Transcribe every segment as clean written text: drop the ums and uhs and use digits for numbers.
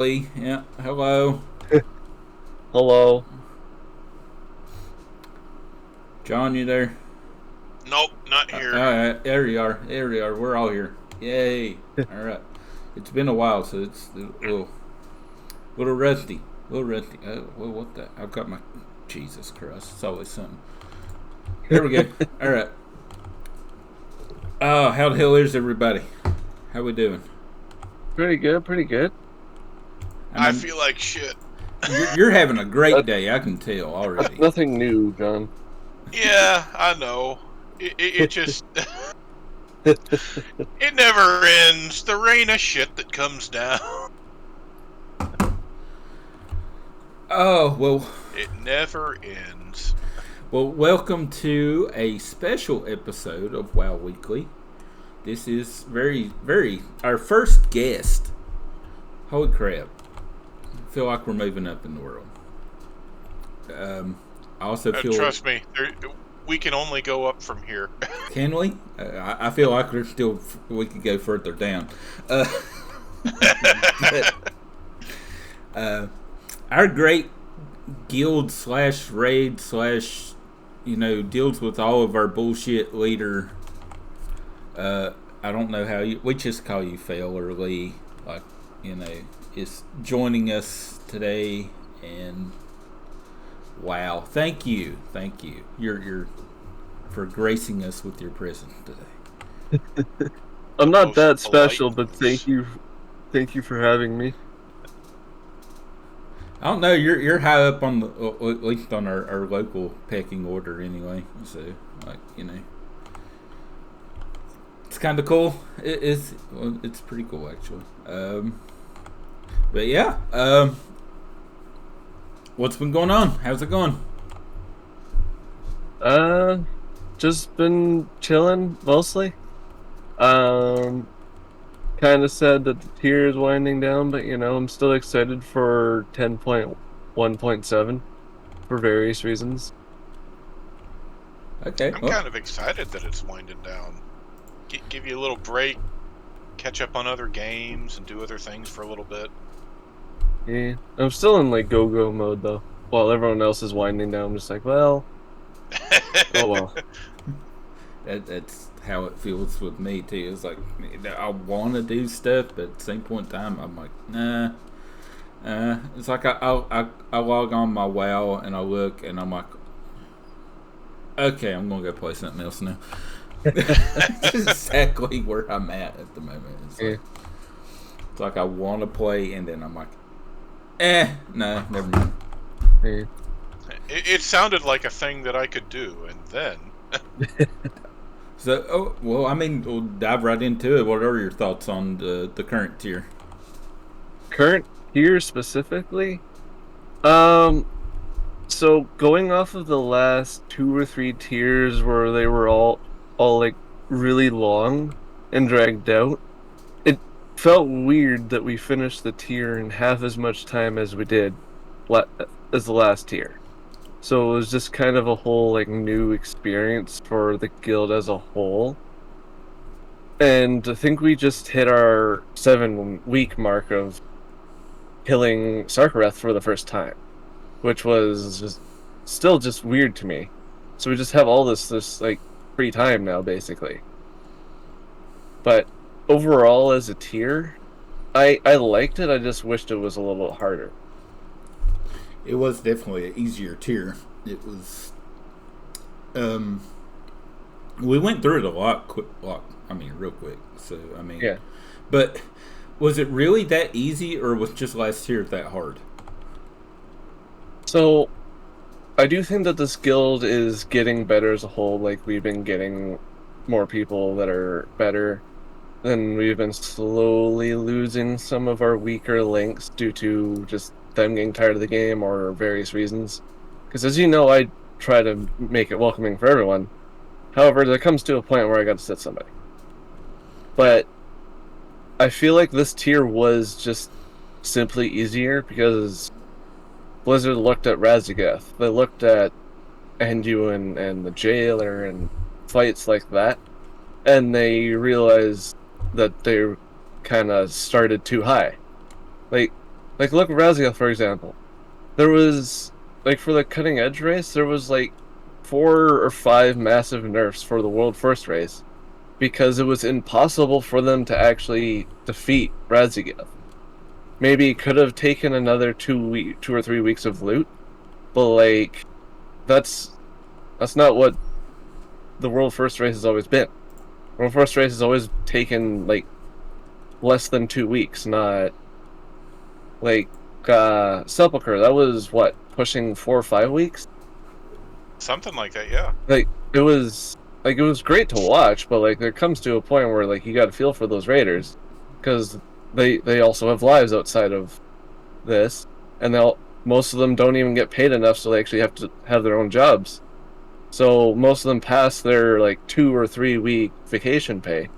Yeah, hello. Hello. John, you there? Nope, not here. Alright, there you are. There you are. We're all here. Yay. Alright. It's been a while, so it's a little rusty. A little rusty. Well, what the? I've got my. Jesus Christ. It's always something. There we go. Alright. Oh, how the hell is everybody? How we doing? Pretty good, pretty good. I mean, feel like shit. you're having a great That, day. I can tell that's already. nothing new, John. Yeah, I know. It just. It never ends. The rain of shit that comes down. Oh, well. It never ends. Well, welcome to a special episode of WoW Weekly. This is our first guest. Holy crap. I feel like we're moving up in the world. I also feel... Trust me, we can only go up from here. Can we? I feel like we could go further down. But, our great guild slash raid slash, deals with all of our bullshit leader. I don't know how we just call you Fael or Lee, like, is joining us today, and wow, thank you, you're for gracing us with your presence today. I'm not Most that polite special, but voice. thank you for having me. I don't know, you're high up on at least on our local pecking order anyway, so like it's kind of cool. It's pretty cool actually. But yeah, what's been going on? How's it going? Uh, just been chilling mostly. Um, kind of sad that the tier is winding down, but I'm still excited for 10.1.7 for various reasons. Okay, I'm well, kind of excited that it's winding down. Give you a little break, catch up on other games, and do other things for a little bit. Yeah, I'm still in like go-go mode though. While everyone else is winding down, I'm just like, well, oh well. that's how it feels with me too. It's like I want to do stuff, but at the same point in time, I'm like, nah. It's like I log on my WoW and I look and I'm like, okay, I'm gonna go play something else now. That's exactly where I'm at the moment. Yeah. It's like I want to play and then I'm like, no, never mind. Yeah. It sounded like a thing that I could do, and then. So, well, I mean, we'll dive right into it. What are your thoughts on the current tier? Current tier specifically? Um, so going off of the last 2 or 3 tiers where they were all like really long and dragged out, it felt weird that we finished the tier in half as much time as we did as the last tier. So it was just kind of a whole like new experience for the guild as a whole. And I think we just hit our 7 week mark of killing Sarkareth for the first time, which was still just weird to me. So we just have all this like free time now, basically. But overall, as a tier, I liked it. I just wished it was a little harder. It was definitely an easier tier. It was, um, we went through it a lot, real quick. So Yeah. but was it really that easy, or was just last tier that hard? So I do think that this guild is getting better as a whole. Like we've been getting more people that are better. Then we've been slowly losing some of our weaker links due to just them getting tired of the game or various reasons. Because as you know, I try to make it welcoming for everyone. However, there comes to a point where I got to sit somebody. But I feel like this tier was just simply easier because Blizzard looked at Razageth. They looked at Anduin and the Jailer and fights like that, and they realized that they kind of started too high. Like, Like, look at Razia, for example. There was, like, for the cutting edge race, there was, like, 4 or 5 massive nerfs for the world first race because it was impossible for them to actually defeat Razia. Maybe could have taken another 2 or 3 weeks of loot, but, like, that's not what the world first race has always been. World first race has always taken, like, less than 2 weeks, not like Sepulchre. That was what, pushing 4 or 5 weeks. Something like that, yeah. Like it was great to watch, but like there comes to a point where like you got to feel for those raiders because they also have lives outside of this, and most of them don't even get paid enough, so they actually have to have their own jobs. So most of them pass their like 2 or 3 week vacation pay,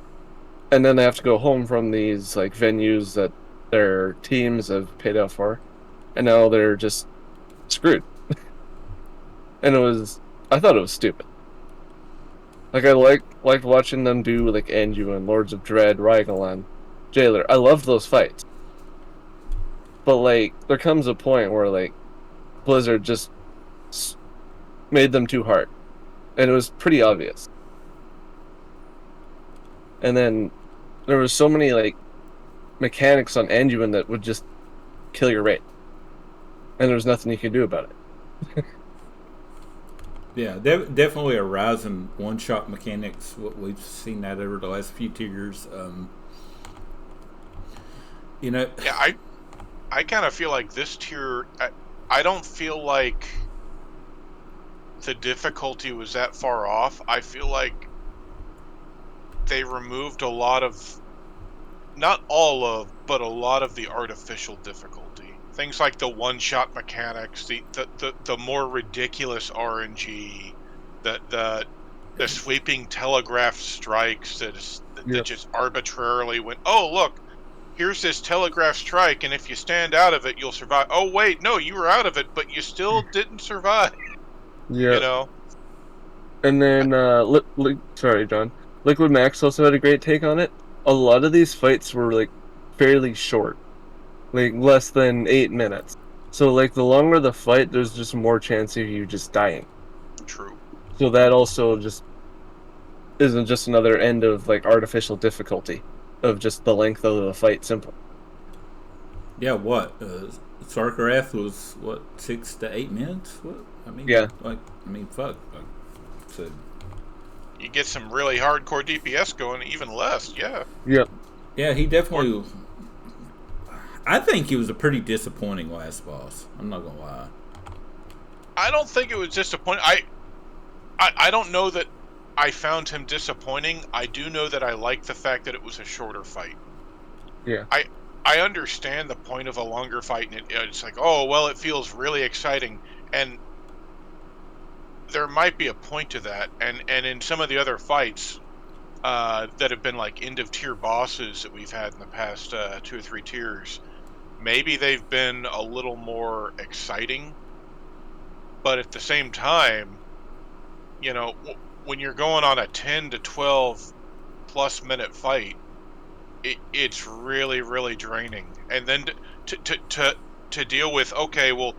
and then they have to go home from these like venues that their teams have paid out for, and now they're just screwed. And I thought it was stupid. Like I liked watching them do like Anduin, Lords of Dread, Rygalan, Jailer. I loved those fights, but like there comes a point where like Blizzard just made them too hard, and it was pretty obvious. And then there was so many like mechanics on Anduin that would just kill your raid, and there was nothing you could do about it. Yeah, definitely a rise in one-shot mechanics. We've seen that over the last few tiers. Yeah, I kind of feel like this tier. I don't feel like the difficulty was that far off. I feel like they removed a lot of, not all of, but a lot of the artificial difficulty. Things like the one-shot mechanics, the more ridiculous RNG, the sweeping telegraph strikes that just arbitrarily went, oh look, here's this telegraph strike, and if you stand out of it, you'll survive. Oh wait, no, you were out of it, but you still didn't survive. Yeah. You know. And then, sorry, John. Liquid Max also had a great take on it. A lot of these fights were like fairly short, like less than 8 minutes. So like the longer the fight, there's just more chance of you just dying. True. So that also just isn't just another end of like artificial difficulty of just the length of the fight. Simple. Yeah, what? Starcraft was what, 6 to 8 minutes? What? Yeah. Fuck. So. You get some really hardcore DPS going, even less. Yeah. Yep. Yeah, he definitely. I think he was a pretty disappointing last boss. I'm not gonna lie. I don't think it was disappointing. I don't know that I found him disappointing. I do know that I like the fact that it was a shorter fight. Yeah. I understand the point of a longer fight, and it's like, oh well, it feels really exciting, and there might be a point to that. And in some of the other fights that have been like end of tier bosses that we've had in the past 2 or 3 tiers, maybe they've been a little more exciting. But at the same time, you know, when you're going on a 10 to 12 plus minute fight, it's really, really draining. And then to deal with, okay, well,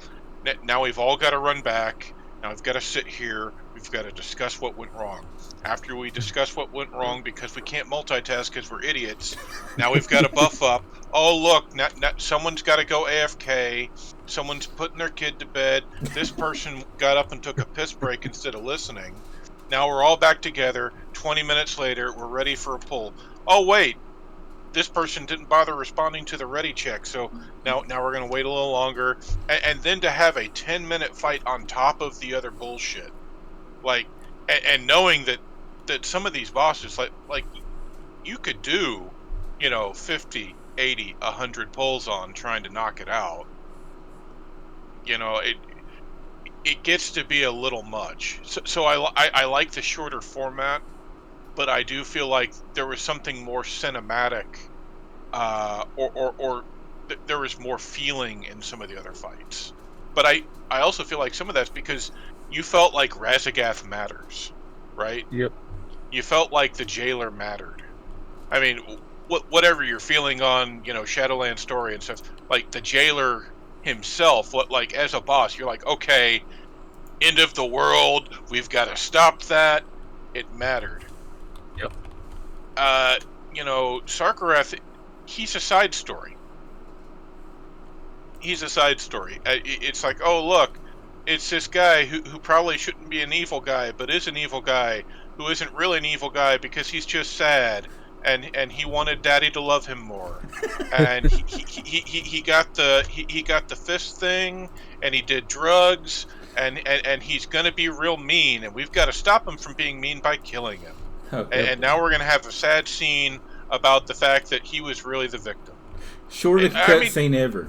now we've all got to run back. Now we've got to sit here. We've got to discuss what went wrong. After we discuss what went wrong, because we can't multitask because we're idiots, now we've got to buff up. Oh, look, now someone's got to go AFK. Someone's putting their kid to bed. This person got up and took a piss break instead of listening. Now we're all back together. 20 minutes later, we're ready for a pull. Oh, wait. This person didn't bother responding to the ready check, so now we're going to wait a little longer. And then to have a 10-minute fight on top of the other bullshit. Like, and knowing that some of these bosses, like you could do, 50, 80, 100 pulls on trying to knock it out. It gets to be a little much. So I like the shorter format, but I do feel like there was something more cinematic, or there was more feeling in some of the other fights. But I also feel like some of that's because you felt like Razagath matters, right? Yep. You felt like the Jailer mattered. I mean, whatever you're feeling on, Shadowland story and stuff, like the jailer himself, like as a boss, you're like, okay, end of the world, we've got to stop that. It mattered. Yep. Sarkarath, he's a side story. It's like, oh look, it's this guy who probably shouldn't be an evil guy, but is an evil guy who isn't really an evil guy because he's just sad and he wanted Daddy to love him more, and he got the fist thing, and he did drugs, and he's gonna be real mean, and we've got to stop him from being mean by killing him, and now we're gonna have a sad scene about the fact that he was really the victim. Shortest cutscene ever.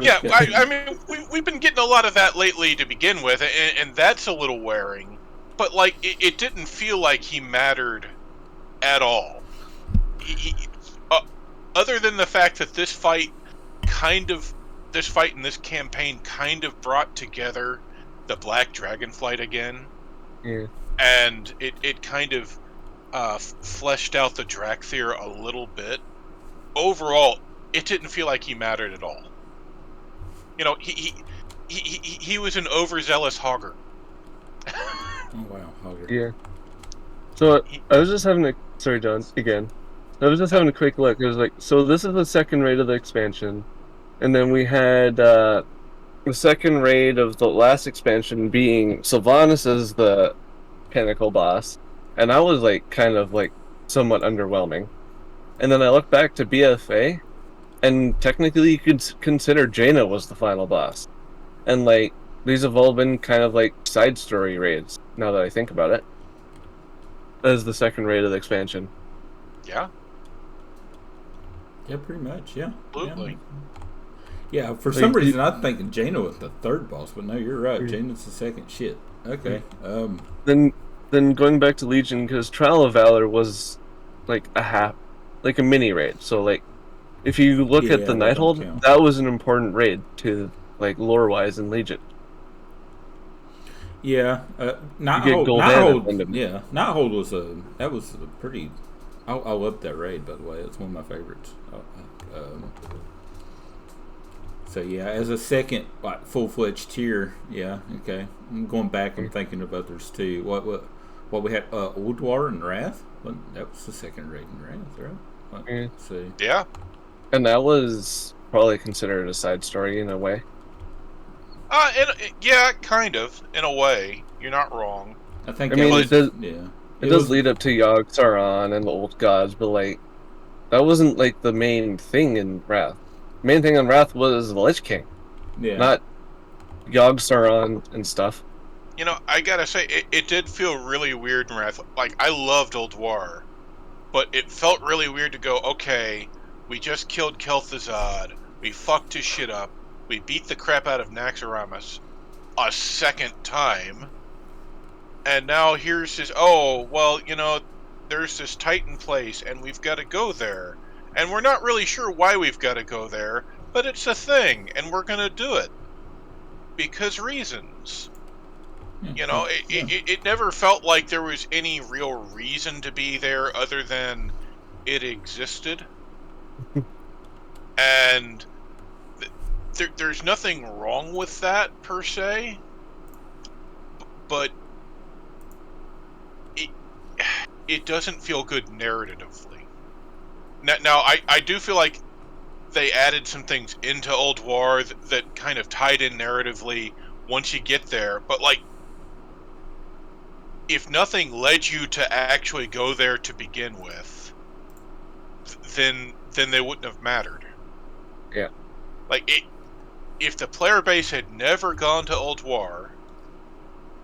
Yeah, I mean, we've been getting a lot of that lately to begin with, and that's a little wearing. But like, it didn't feel like he mattered at all. Other than the fact that this fight in this campaign kind of brought together the Black Dragonflight again. Yeah. And it kind of fleshed out the Drakthir a little bit. Overall, it didn't feel like he mattered at all. He was an overzealous hogger. Oh wow, hogger. Yeah. So I was just having sorry, John, again. I was just having a quick look. It was like, so this is the second raid of the expansion, and then we had the second raid of the last expansion being Sylvanas as the pinnacle boss, and I was like kind of like somewhat underwhelming. And then I look back to BFA, and technically you could consider Jaina was the final boss. And like, these have all been kind of like side story raids, now that I think about it. As the second raid of the expansion. Yeah. Yeah, pretty much, yeah. Absolutely. Yeah, for some reason I'm thinking Jaina was the third boss, but no, you're right. Jaina's the second. Shit. Okay. Then going back to Legion, because Trial of Valor was like a mini raid. So like, if you look at the Nighthold, that was an important raid to like lore wise in Legion. Yeah, Nighthold. Yeah, Nighthold was a pretty. I loved that raid, by the way. It's one of my favorites. So yeah, as a second like full-fledged tier, yeah, okay. I'm going back and thinking of others too. What we had, Ulduar and Wrath. Well, that was the second raid in Wrath, right? Let's see. Yeah. And that was probably considered a side story in a way. Yeah, kind of, in a way. You're not wrong. I think. It does lead up to Yogg Saron and the Old Gods, but like, that wasn't like the main thing in Wrath. The main thing in Wrath was the Lich King, not Yogg Saron and stuff. I gotta say, it did feel really weird in Wrath. Like, I loved Ulduar, but it felt really weird to go, okay, we just killed Kel'Thuzad, we fucked his shit up, we beat the crap out of Naxxramas a second time, and now here's this, there's this Titan place, and we've got to go there. And we're not really sure why we've got to go there, but it's a thing, and we're going to do it. Because reasons. It never felt like there was any real reason to be there other than it existed. And there's nothing wrong with that, per se. But it doesn't feel good narratively. Now, I do feel like they added some things into Ulduar that kind of tied in narratively once you get there, but like, if nothing led you to actually go there to begin with, then they wouldn't have mattered. Yeah. Like, if the player base had never gone to Ulduar,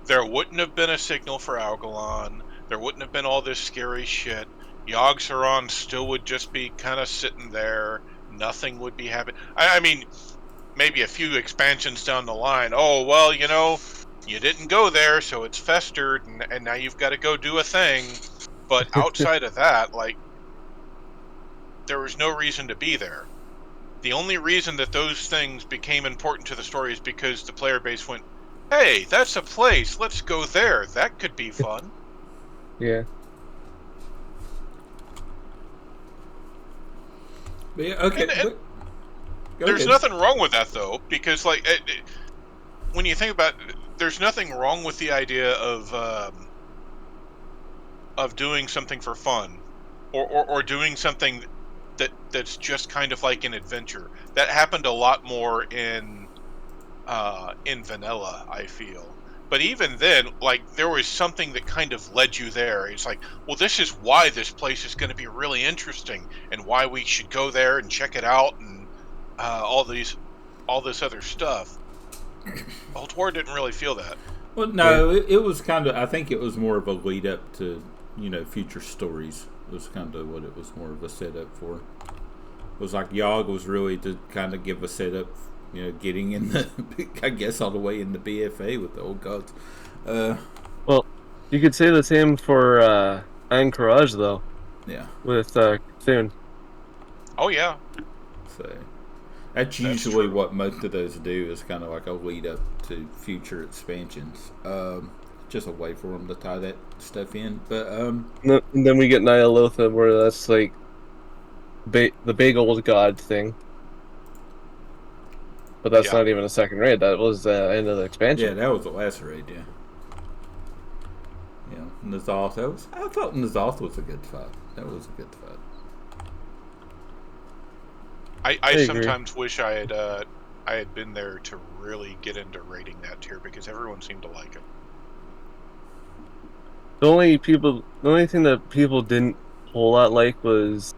there wouldn't have been a signal for Algalon, there wouldn't have been all this scary shit, Yogg Saron still would just be kind of sitting there. Nothing would be happening. I mean, maybe a few expansions down the line. Oh, well, you didn't go there, so it's festered, and now you've got to go do a thing. But outside of that, like, there was no reason to be there. The only reason that those things became important to the story is because the player base went, hey, that's a place, let's go there. That could be fun. Yeah. Yeah, okay. And Go there's ahead. nothing wrong with that though, because like when you think about it, there's nothing wrong with the idea of doing something for fun, or doing something that's just kind of like an adventure. That happened a lot more in vanilla, I feel. But even then, like there was something that kind of led you there. It's like, well, this is why this place is going to be really interesting, and why we should go there and check it out, and all this other stuff. Old War didn't really feel that. Well, Yeah. no, it was kind of. I think it was more of a lead up to future stories. It was kind of what it was more of a setup for. It was like Yogg was really to kind of give a setup. Getting in the, I guess, all the way in the BFA with the old gods. Well, you could say the same for Anchorage though, Yeah. with Thune. Oh yeah, So that's that's usually true. what most of those do is kind of like a lead up to future expansions. Just a way for them to tie that stuff in. But And then we get Nyalotha, where that's like the big old god thing. But that's Yeah. not even a second raid. That was the end of the yeah, expansion. that was the last raid. Yeah. Yeah, N'Zoth. I thought N'Zoth was a good fight. That was a good fight. I I agree. sometimes wish I had been there to really get into rating that tier because everyone seemed to like it. The only thing that people didn't a whole lot like was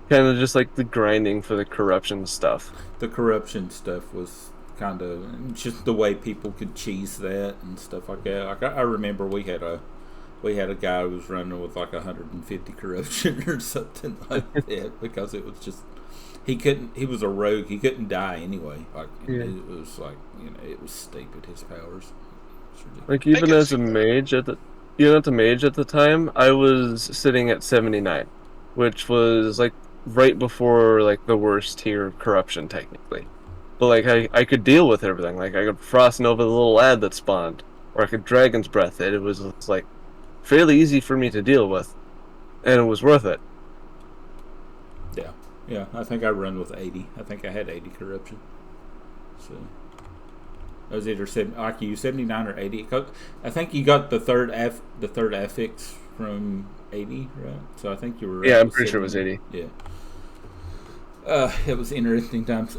kind of just like the grinding for the corruption stuff. The corruption stuff was kind of just the way people could cheese that and stuff like that. Like I remember we had a guy who was running with like 150 corruption or something like that because it was just he was a rogue, he couldn't die anyway. Like Yeah. it was like it was stupid, his powers. It's ridiculous. Like I even can as a see that. mage at the even at the mage at the time, I was sitting at 79, which was like right before like the worst tier of corruption technically. But like I could deal with everything. Like I could frost nova the little lad that spawned, or I could dragon's breath it. It was like fairly easy for me to deal with, and it was worth it. Yeah, yeah. I think I run with 80. I think I had 80 corruption. So it was either like you 79 or 80. I think you got the third affix from 80, right? So I think you were Yeah, right I'm with pretty sure it was 79. 80. Yeah. It was interesting times.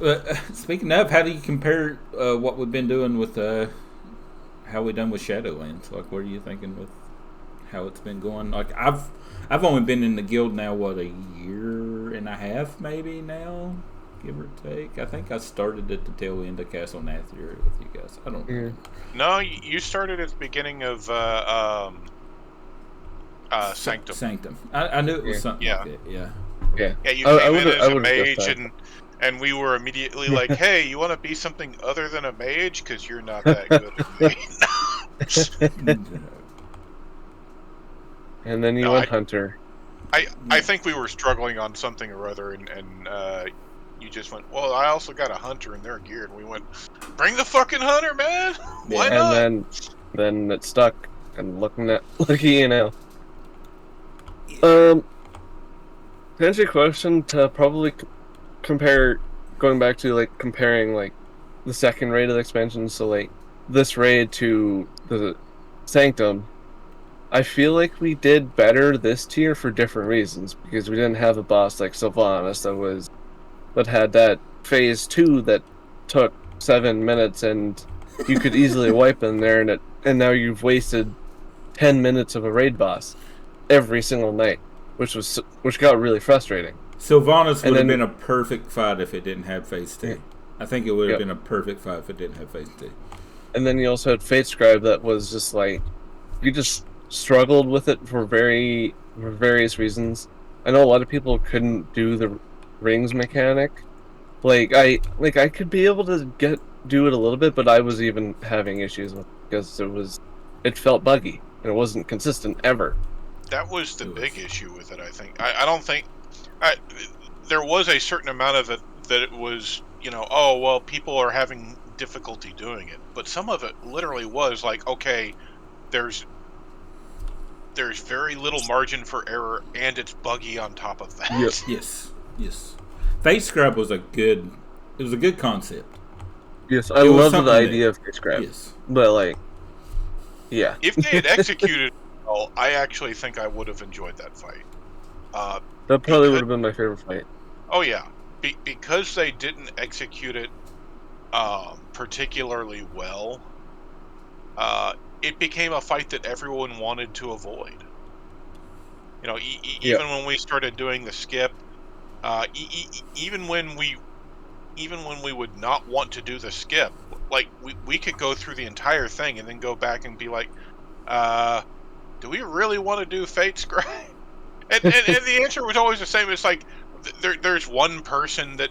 Speaking of, how do you compare what we've been doing with how we done with Shadowlands? Like, what are you thinking with how it's been going? Like, I've only been in the guild now, what, a year and a half maybe now, give or take. I think I started at the tail end of Castle Nathir with you guys. I don't Yeah. remember. No, you started at the beginning of Sanctum. Sanctum. I knew it was Yeah. something Yeah. like that. Yeah. Yeah. Yeah, you I came would in as I a would have guessed mage, that. and we were immediately like, "Hey, you want to be something other than a mage? Because you're not that good at me." And then you No, went hunter. I think we were struggling on something or other, and you just went, "Well, I also got a hunter in their gear," and we went, "Bring the fucking hunter, man! Why Yeah. And not?" then it stuck. And looking now. To answer your question, to probably compare, going back to like comparing like the second raid of the expansion, so like this raid to the Sanctum, I feel like we did better this tier for different reasons because we didn't have a boss like Sylvanas that had that phase 2 that took 7 minutes and you could easily wipe in there, and now you've wasted 10 minutes of a raid boss every single night, which got really frustrating. Sylvanas And would have then been a perfect fight if it didn't have phase 2. yeah, I think it would have yep. been a perfect fight if it didn't have phase 2. And then you also had Fate Scribe that was just like you just struggled with it for various reasons. I know a lot of people couldn't do the rings mechanic. I could be able to do it a little bit, but I was even having issues with it because it felt buggy and it wasn't consistent ever. That was the It big was. issue with it. I think. I don't think. I, there was a certain amount of it that it was, oh well, people are having difficulty doing it, but some of it literally was like, okay, there's very little margin for error, and it's buggy on top of Yep. that. Yes. Yes. Face grab was a good concept. Yes, I It was love the something idea new. of face grab, Yes. but like, yeah, If they had executed it well, I actually think I would have enjoyed that fight. that probably would Because have been my favorite fight. oh yeah, because they didn't execute it particularly well. It became a fight that everyone wanted to avoid. You know, Yeah, even when we started doing the skip, even when we would not want to do the skip, like we could go through the entire thing and then go back and be like, uh, do we really want to do Fate Scribe? And the answer was always the same. It's like there's one person that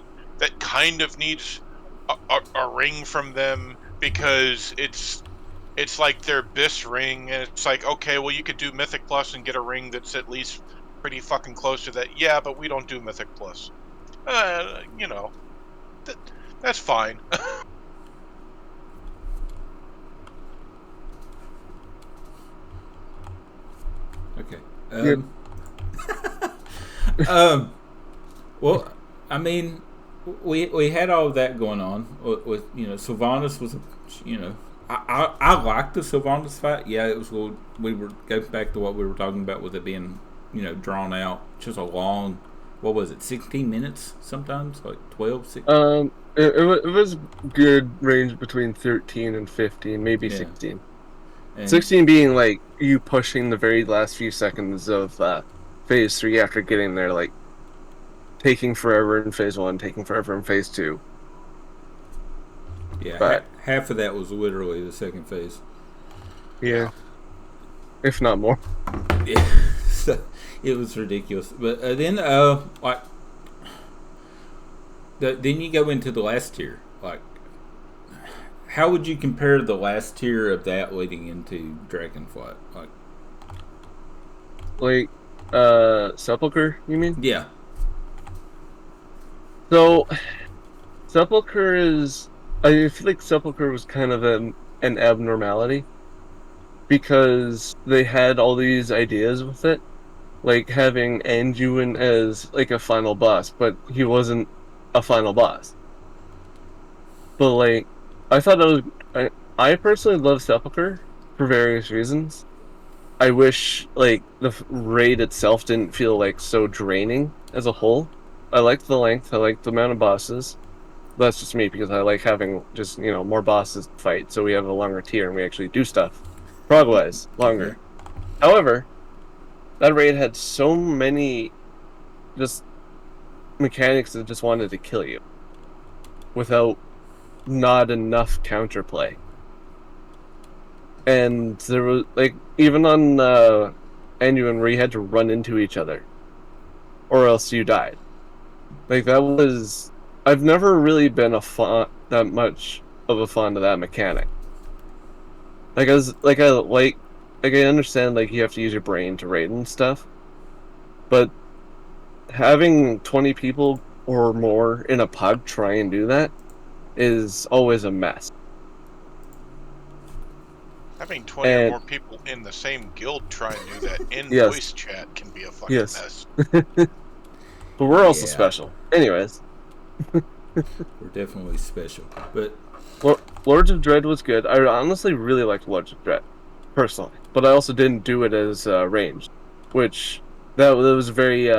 kind of needs a ring from them because it's like their BIS ring, and it's like, okay, well, you could do Mythic Plus and get a ring that's at least pretty fucking close to that. Yeah, but we don't do Mythic Plus. You know, that, that's fine. Okay. yeah, Um. Well, I mean, we had all of that going on with Sylvanas was I liked the Sylvanas fight. Yeah, it was a little, we were going back to what we were talking about with it being drawn out, just a long, what was it, 16 minutes sometimes, like 12, 16. it was good range between 13 and 15, maybe Yeah, 16. and 16 being like you pushing the very last few seconds of phase 3 after getting there, like taking forever in phase 1, taking forever in phase 2. yeah, But half of that was literally the second phase. yeah, if not more. Yeah, so it was ridiculous. But then like then you go into the last tier. Like, how would you compare the last tier of that leading into Dragonflight? Like Sepulcher, you mean? Yeah, So Sepulcher is, I feel like Sepulcher was kind of an abnormality because they had all these ideas with it, like having Anduin as like a final boss, but he wasn't a final boss. But like, I thought that was, I personally love Sepulcher for various reasons. I wish like the raid itself didn't feel like so draining as a whole. I liked the length. I liked the amount of bosses. That's just me because I like having just more bosses to fight, so we have a longer tier and we actually do stuff progress longer. However, that raid had so many just mechanics that just wanted to kill you without not enough counterplay. And there was like even on Anduin where you had to run into each other or else you died. Like that was, I've never really been that much of a fan of that mechanic. Like I understand like you have to use your brain to raid and stuff, but having 20 people or more in a pub try and do that is always a mess. Having 20 or And more people in the same guild try and do that in yes, voice chat can be a fucking yes, mess. but we're also yeah, special. Anyways, we're definitely special. But Lords of Dread was good. I honestly really liked Lords of Dread, personally, but I also didn't do it as ranged, which that was a very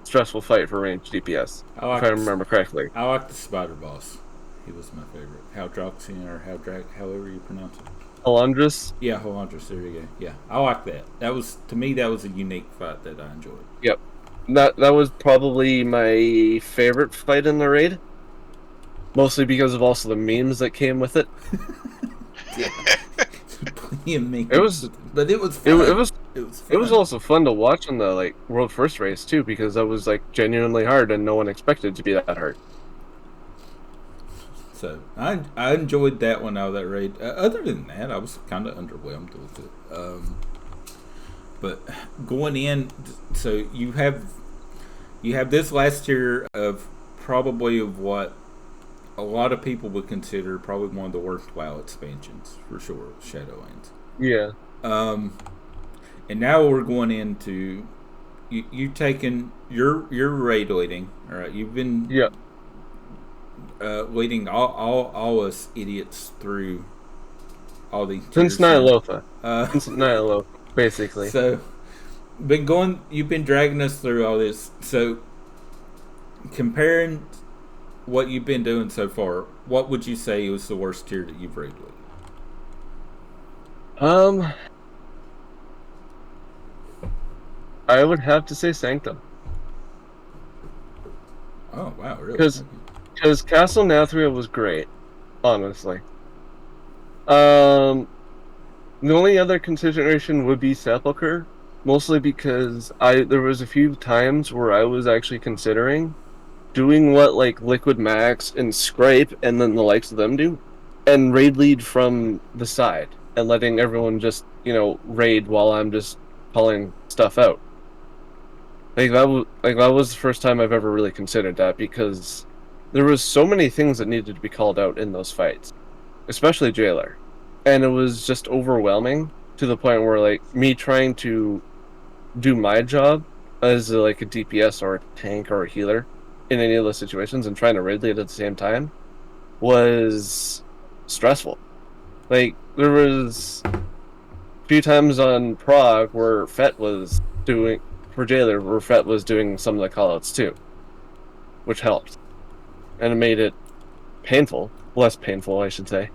stressful fight for ranged DPS, if I remember correctly. I like the spider boss. He was my favorite. Haldroxian or however you pronounce it. Alondris. Yeah, Holandris. There you go. Yeah, I like that. That was, to me, that was a unique fight that I enjoyed. Yep, that was probably my favorite fight in the raid, mostly because of also the memes that came with it. Yeah, plenty of memes. It was, but it was fun. it was, It was it fun. was also fun to watch on the like world first race too, because that was like genuinely hard and no one expected it to be that hard. So I enjoyed that one out of that raid. Other than that, I was kind of underwhelmed with it. But going in, so you have this last year of probably of what a lot of people would consider probably one of the worst WoW expansions for sure, Shadowlands. Yeah. And now we're going into you taking your raid leading. All right, you've been leading all us idiots through all these Since tiers now. Nylofa. Uh, Since Nylofa, basically. so you've been dragging us through all this. So comparing what you've been doing so far, what would you say was the worst tier that you've raided with? Um, I would have to say Sanctum. Oh wow, really? Because Okay. Castle Nathria was great, honestly. Um, the only other consideration would be Sepulchre, mostly because there was a few times where I was actually considering doing what like Liquid Max and Scrape and then the likes of them do, and raid lead from the side and letting everyone just raid while I'm just calling stuff out. That was the first time I've ever really considered that because there was so many things that needed to be called out in those fights, especially Jailer, and it was just overwhelming to the point where like me trying to do my job as like a DPS or a tank or a healer in any of those situations and trying to raid lead at the same time was stressful. Like there was a few times on Prague where Fet was doing for Jailer where Fet was doing some of the callouts too, which helped. And it made it painful. Less painful, I should say.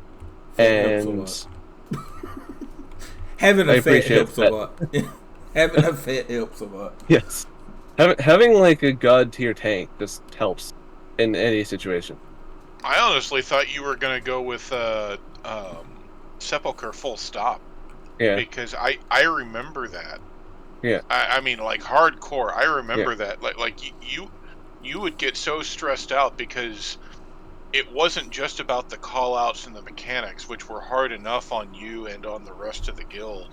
Fit helps a And lot. Having I a fit appreciate helps a Fet. lot. Having a fit helps a lot. Yes. Having like a god tier tank just helps in any situation. I honestly thought you were gonna go with Sepulchre full stop Yeah. because I remember that. Yeah. I mean, like hardcore. I Yeah. remember that. You would get so stressed out because it wasn't just about the call outs and the mechanics, which were hard enough on you and on the rest of the guild.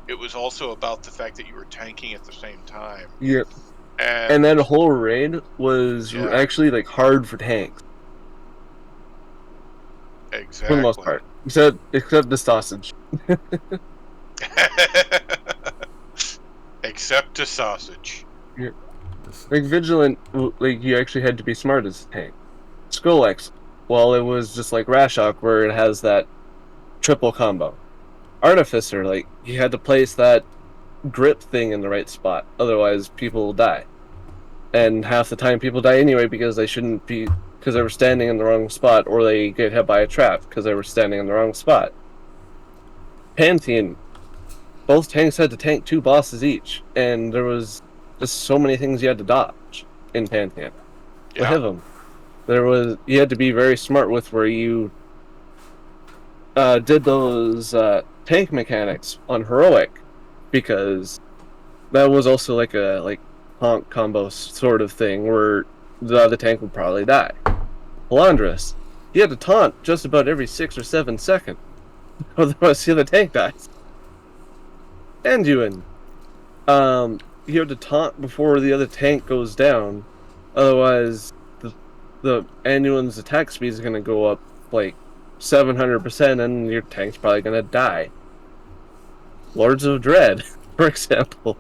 It was also about the fact that you were tanking at the same time. Yeah. And And that whole raid was yeah, actually like hard for tanks for the most exactly. part, except the sausage. Except a sausage. Yeah. Like vigilant, like you actually had to be smart as a tank. Skullx, well, it was just like Rashok where it has that triple combo. Artificer, like you had to place that grip thing in the right spot, otherwise people will die. And half the time people die anyway because they shouldn't be because they were standing in the wrong spot, or they get hit by a trap because they were standing in the wrong spot. Pantheon, both tanks had to tank two bosses each, and there was just so many things you had to dodge in Pantheon. Yeah. Lahivim, you had to be very smart with where you did those tank mechanics on heroic, because that was also like a honk combo sort of thing where the other tank would probably die. Palandras, you had to taunt just about every 6 or 7 seconds, otherwise the other tank dies. And you have to taunt before the other tank goes down, otherwise the Annuan's attack speed is going to go up like 700%, and your tank's probably going to die. Lords of Dread, for example.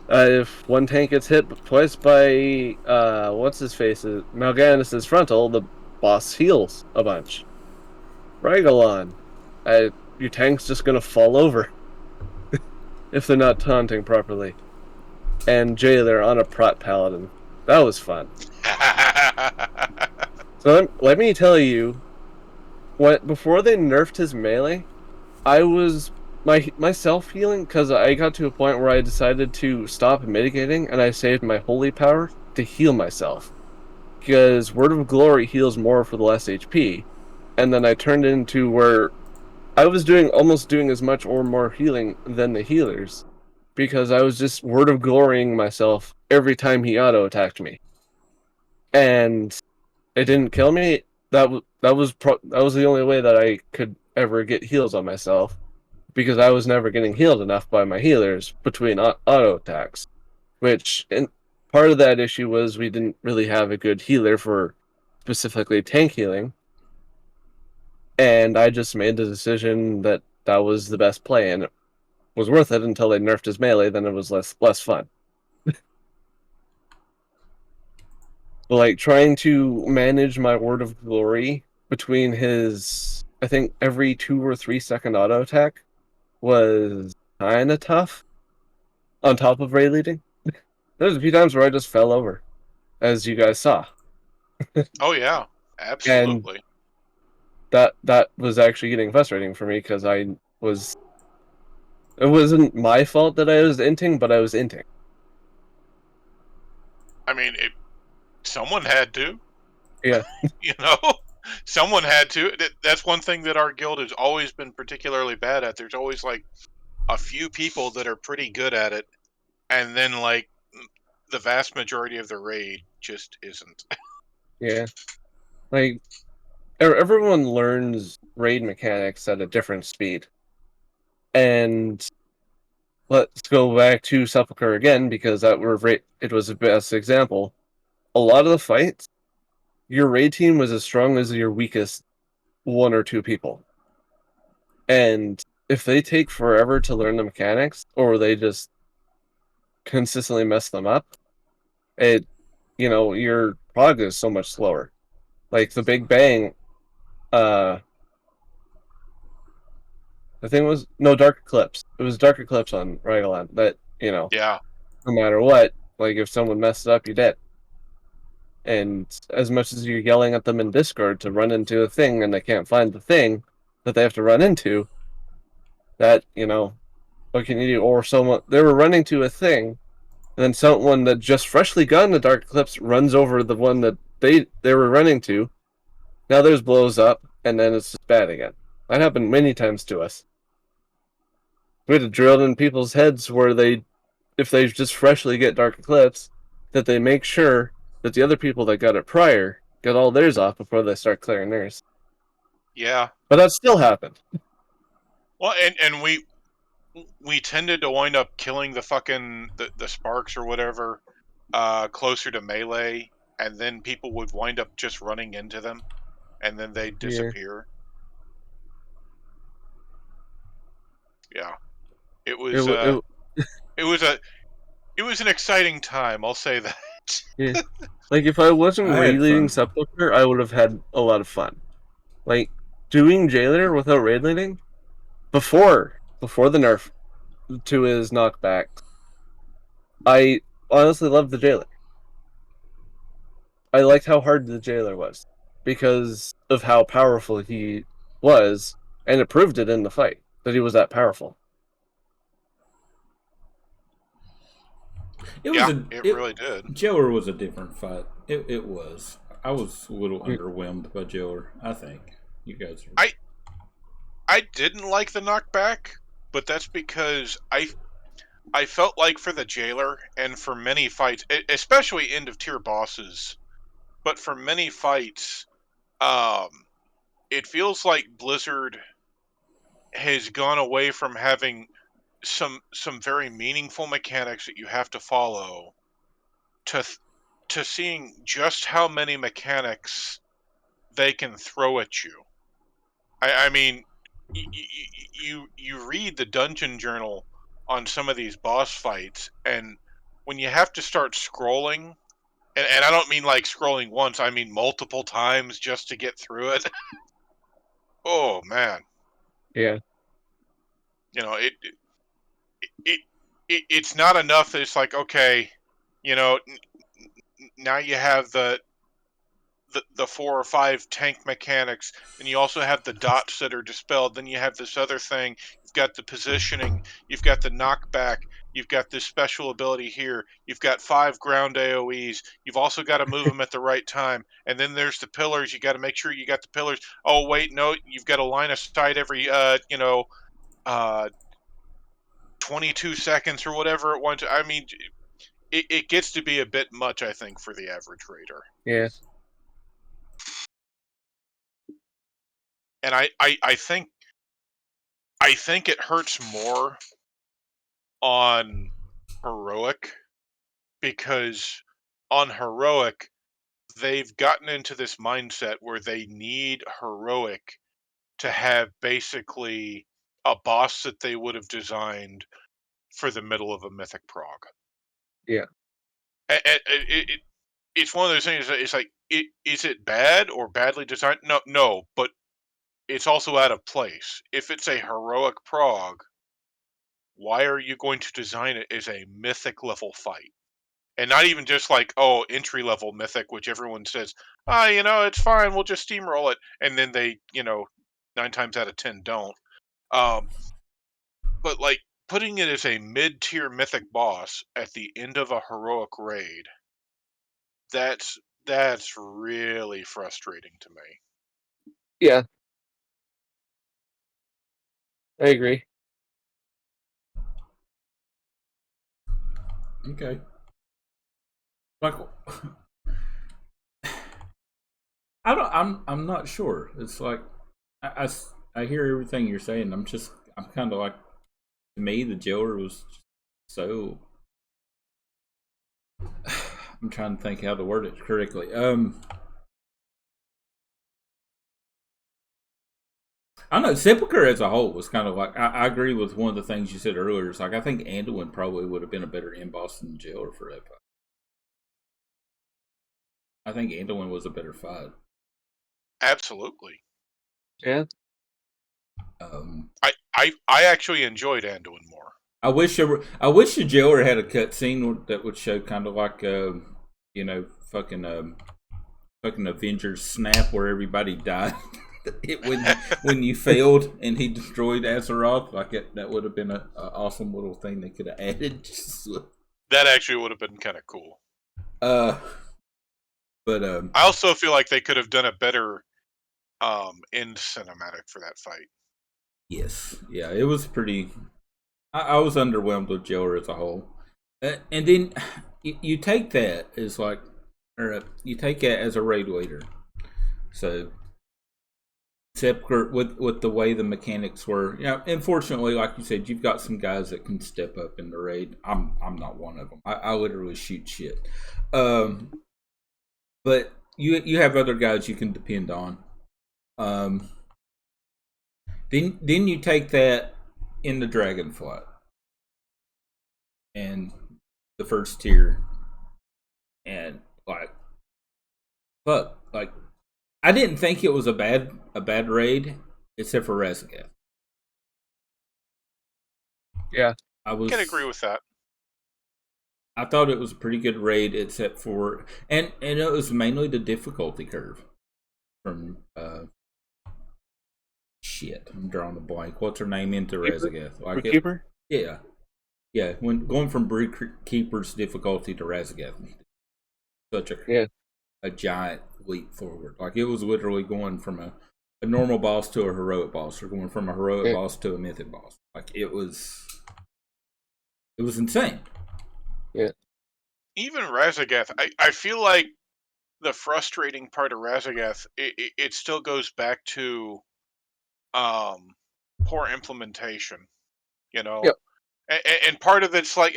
If one tank gets hit twice by what's his face, Mal'Gannis's frontal, the boss heals a bunch. Ragolon, your tank's just gonna fall over if they're not taunting properly. And Jailer on a Prot Paladin, that was fun. So let me tell you, before they nerfed his melee, I was my self healing, because I got to a point where I decided to stop mitigating and I saved my holy power to heal myself, because Word of Glory heals more for the less HP, and then I turned into where I was almost doing as much or more healing than the healers, because I was just Word of Glorying myself every time he auto attacked me, and it didn't kill me. That was the only way that I could ever get heals on myself, because I was never getting healed enough by my healers between auto attacks. And part of that issue was we didn't really have a good healer for specifically tank healing, and I just made the decision that that was the best play, and it was worth it until they nerfed his melee. Then it was less fun. But like trying to manage my Word of Glory between his, I think every 2 or 3 second auto attack was kind of tough. On top of raid leading, there's a few times where I just fell over, as you guys saw, Oh yeah, and absolutely. that was actually getting frustrating for me because it wasn't my fault that I was inting, but I was inting. I mean, someone had to. Yeah, You know, someone had to. That's one thing that our guild has always been particularly bad at. There's always like a few people that are pretty good at it, and then like the vast majority of the raid just isn't. yeah. Like everyone learns raid mechanics at a different speed, and let's go back to Sepulchre again because it was the best example. A lot of the fights, your raid team was as strong as your weakest 1 or 2 people. And if they take forever to learn the mechanics or they just consistently mess them up, your prog is so much slower. Like the Big Bang, uh, the thing was no Dark Eclipse. It was Dark Eclipse on Ragalan that, Yeah, no matter what, like if someone messed up, you're dead. And as much as you're yelling at them in Discord to run into a thing and they can't find the thing that they have to run into, that, what can you do? Or someone, they were running to a thing, and then someone that just freshly gotten the Dark Eclipse runs over the one that they were running to. Now there's blows up, and then it's just bad again. That happened many times to us. We had to drill in people's heads where if they just freshly get Dark Eclipse, that they make sure that the other people that got it prior get all theirs off before they start clearing theirs. yeah. But that still happened. Well, and we tended to wind up killing the fucking the sparks or whatever closer to melee, and then people would wind up just running into them, and then they'd Yeah. disappear. Yeah, it It, was it, it was a it was an exciting time. I'll say that. yeah. Like if I wasn't I raid had leading fun. Sepulchre, I would have had a lot of fun. Like doing Jailer without raid leading before the nerf to his knockback. I honestly loved the Jailer. I liked how hard the Jailer was because of how powerful he was, and it proved it in the fight that he was that powerful. It was Yeah, a it it. really did. Jailer was a different fight. It was. I was a little Yeah. underwhelmed by Jailer. I think you guys are. I didn't like the knockback, but that's because I felt like for the Jailer and for many fights, especially end of tier bosses, but for many fights, um, it feels like Blizzard has gone away from having some very meaningful mechanics that you have to follow to to seeing just how many mechanics they can throw at you. I mean, you read the dungeon journal on some of these boss fights, and when you have to start scrolling, and I don't mean like scrolling once, I mean multiple times just to get through it. Oh man, Yeah. you know it, it's not enough that it's like, okay, you know, now you have the 4 or 5 tank mechanics, and you also have the dots that are dispelled. Then you have this other thing. You've got the positioning. You've got the knockback. You've got this special ability here. You've got 5 ground AOE's. You've also got to move them at the right time. And then there's the pillars. You got to make sure you got the pillars. Oh wait, no, you've got a line of sight every uh 22 seconds or whatever it wants. I mean, it gets to be a bit much, I think, for the average raider. Yeah. And I think it hurts more on heroic because on heroic they've gotten into this mindset where they need heroic to have basically a boss that they would have designed for the middle of a mythic prog. Yeah. It it's one of those things that it's like, is it bad or badly designed? No, but it's also out of place. If it's a heroic prog, why are you going to design it as a mythic level fight? And not even just like, oh, entry level mythic, which everyone says, it's fine, we'll just steamroll it. And then they, 9 times out of 10 don't. But like putting it as a mid tier mythic boss at the end of a heroic raid, that's that's really frustrating to me. Yeah, I agree. Okay. Like, I'm not sure. It's like, I hear everything you're saying. I'm kind of like, to me, the jailer was so. I'm trying to think how to word it correctly. I know Sepulchre as a whole was kind of like, I agree with one of the things you said earlier. It's like, I think Anduin probably would have been a better end boss than Jailer for that fight. I think Anduin was a better fight. Absolutely. Yeah. I actually enjoyed Anduin more. I wish the Jailer had a cutscene that would show kind of like fucking Avengers Snap where everybody died. when you failed and he destroyed Azeroth, like that would have been an awesome little thing they could have added. That actually would have been kind of cool. But I also feel like they could have done a better end cinematic for that fight. Yes, yeah, it was pretty. I was underwhelmed with Jailer as a whole, and then you take that as like, or you take that as a raid leader. So, Sepulchre with the way the mechanics were, unfortunately, like you said, you've got some guys that can step up in the raid. I'm not one of them. I literally shoot shit. But you have other guys you can depend on. Then you take that in the Dragonflight and the first tier, and like, fuck, like, I didn't think it was a bad raid, except for Razagath. Yeah, I can agree with that. I thought it was a pretty good raid, except for and it was mainly the difficulty curve from shit. I'm drawing a blank. What's her name into Razagath? Like Keeper? Yeah. When going from Keeper's difficulty to Razagath, such a giant leap forward. Like it was literally going from a normal boss to a heroic boss, or going from a heroic boss to a mythic boss. Like it was insane. Yeah. Even Razagath, I feel like the frustrating part of Razagath, it still goes back to poor implementation. Yep. And part of it's like,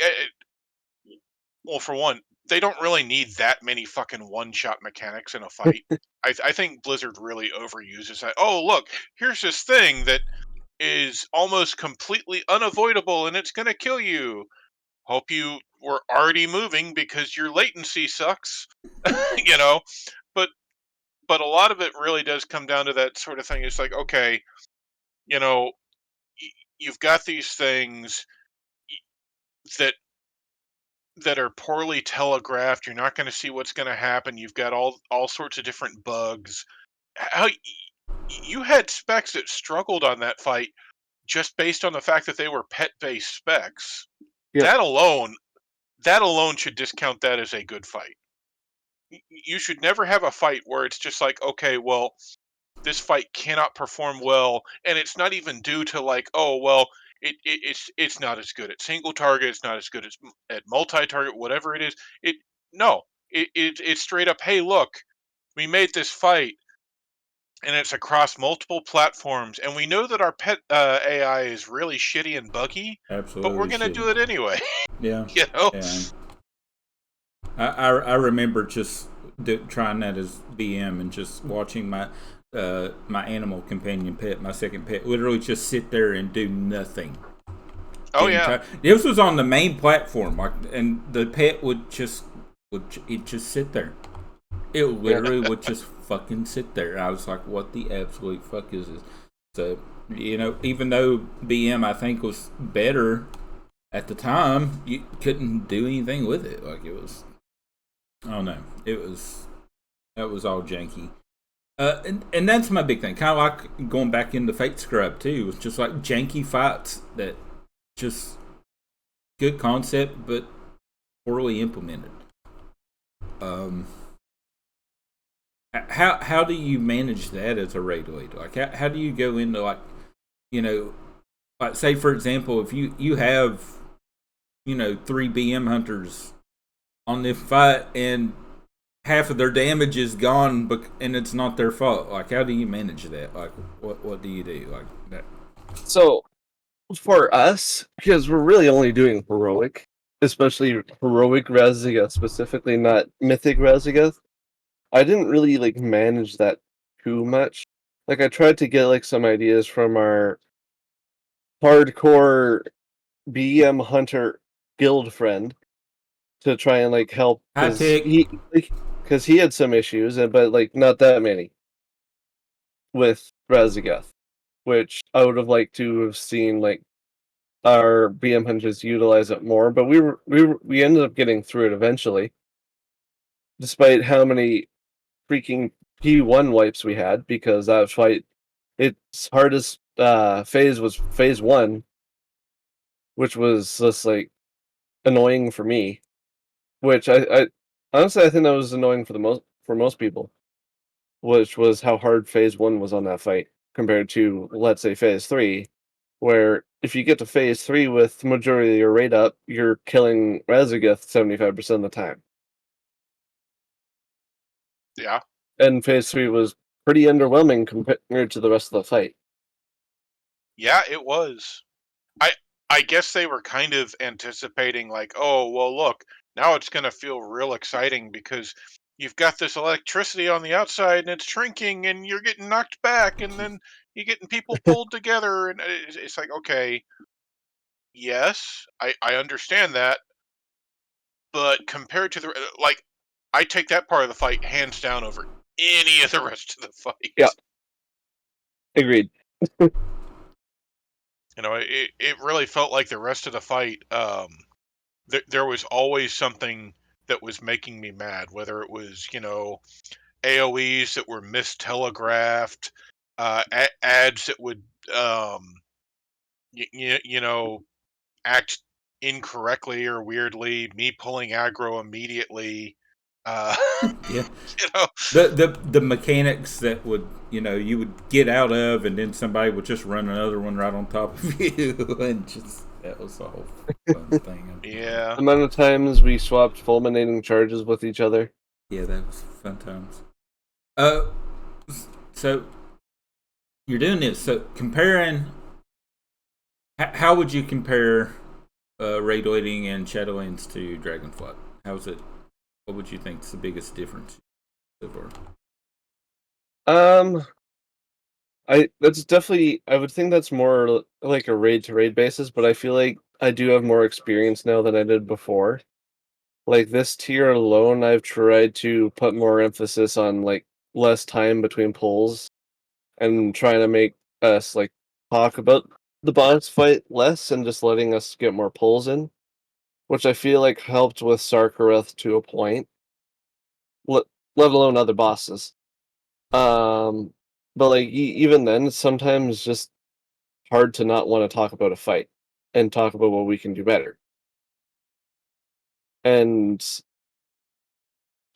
well, for one, they don't really need that many fucking one-shot mechanics in a fight. I think Blizzard really overuses that. Oh, look, here's this thing that is almost completely unavoidable and it's gonna kill you. Hope you were already moving because your latency sucks. But a lot of it really does come down to that sort of thing. It's like, okay, you've got these things that are poorly telegraphed. You're not going to see what's going to happen. You've got all sorts of different bugs. How you had specs that struggled on that fight just based on the fact that they were pet-based specs. Yep. That alone should discount that as a good fight. You should never have a fight where it's just like, okay, well, this fight cannot perform well, and it's not even due to like, oh well, it's not as good at single target, it's not as good at multi-target, whatever it is. It's straight up, hey, look, we made this fight, and it's across multiple platforms, and we know that our pet AI is really shitty and buggy, Absolutely, but we're gonna do it anyway. Yeah, Yeah. I remember just trying that as BM and just watching my animal companion pet, my second pet, literally just sit there and do nothing. Oh yeah. This was on the main platform, like, and the pet would just sit there. It literally would just fucking sit there. I was like, what the absolute fuck is this? So, even though BM I think was better at the time, you couldn't do anything with it. Like, it was, I don't know. That was all janky. And that's my big thing. Kind of like going back into Fate Scrub, too. It's just like janky fights that just good concept, but poorly implemented. How do you manage that as a raid leader? Like, how do you go into, like, like, say, for example, if you have, 3 BM hunters on this fight and half of their damage is gone, and it's not their fault. Like, how do you manage that? Like, what do you do? Like that. So for us, because we're really only doing heroic, especially heroic Razageth specifically, not mythic Razageth, I didn't really like manage that too much. Like I tried to get like some ideas from our hardcore BM hunter guild friend to try and like help High tech. because he had some issues, but like not that many with Razageth, which I would have liked to have seen like our BM hunters utilize it more. But we ended up getting through it eventually, despite how many freaking P1 wipes we had, because that fight, its hardest phase was phase 1, which was just like annoying for me. Which I honestly I think that was annoying for most people, which was how hard phase 1 was on that fight compared to, let's say, phase 3, where if you get to phase 3 with the majority of your rate up, you're killing Razageth 75% of the time. Yeah. And phase 3 was pretty underwhelming compared to the rest of the fight. Yeah, it was. I guess they were kind of anticipating, like, oh, well, look, now it's going to feel real exciting because you've got this electricity on the outside and it's shrinking and you're getting knocked back and then you're getting people pulled together. And it's like, okay, yes, I understand that. But compared to like, I take that part of the fight hands down over any of the rest of the fight. Yeah, agreed. It really felt like the rest of the fight, there was always something that was making me mad, whether it was, AoEs that were mistelegraphed, ads that would, act incorrectly or weirdly, me pulling aggro immediately, uh, Yeah. you know, The mechanics that would you would get out of, and then somebody would just run another one right on top of you, and just that was the whole fun thing. yeah. The amount of times we swapped fulminating charges with each other. Yeah, that was fun times. Uh, so you're doing this. So comparing, how would you compare raid waiting and Shadowlands to Dragonflight? How's it? What would you think is the biggest difference so far? That's definitely, I would think that's more like a raid to raid basis, but I feel like I do have more experience now than I did before. Like this tier alone, I've tried to put more emphasis on like less time between pulls and trying to make us like talk about the boss fight less and just letting us get more pulls in, which I feel like helped with Sarkareth to a point, let, let alone other bosses. Um, but like even then, it's sometimes just hard to not want to talk about a fight and talk about what we can do better. And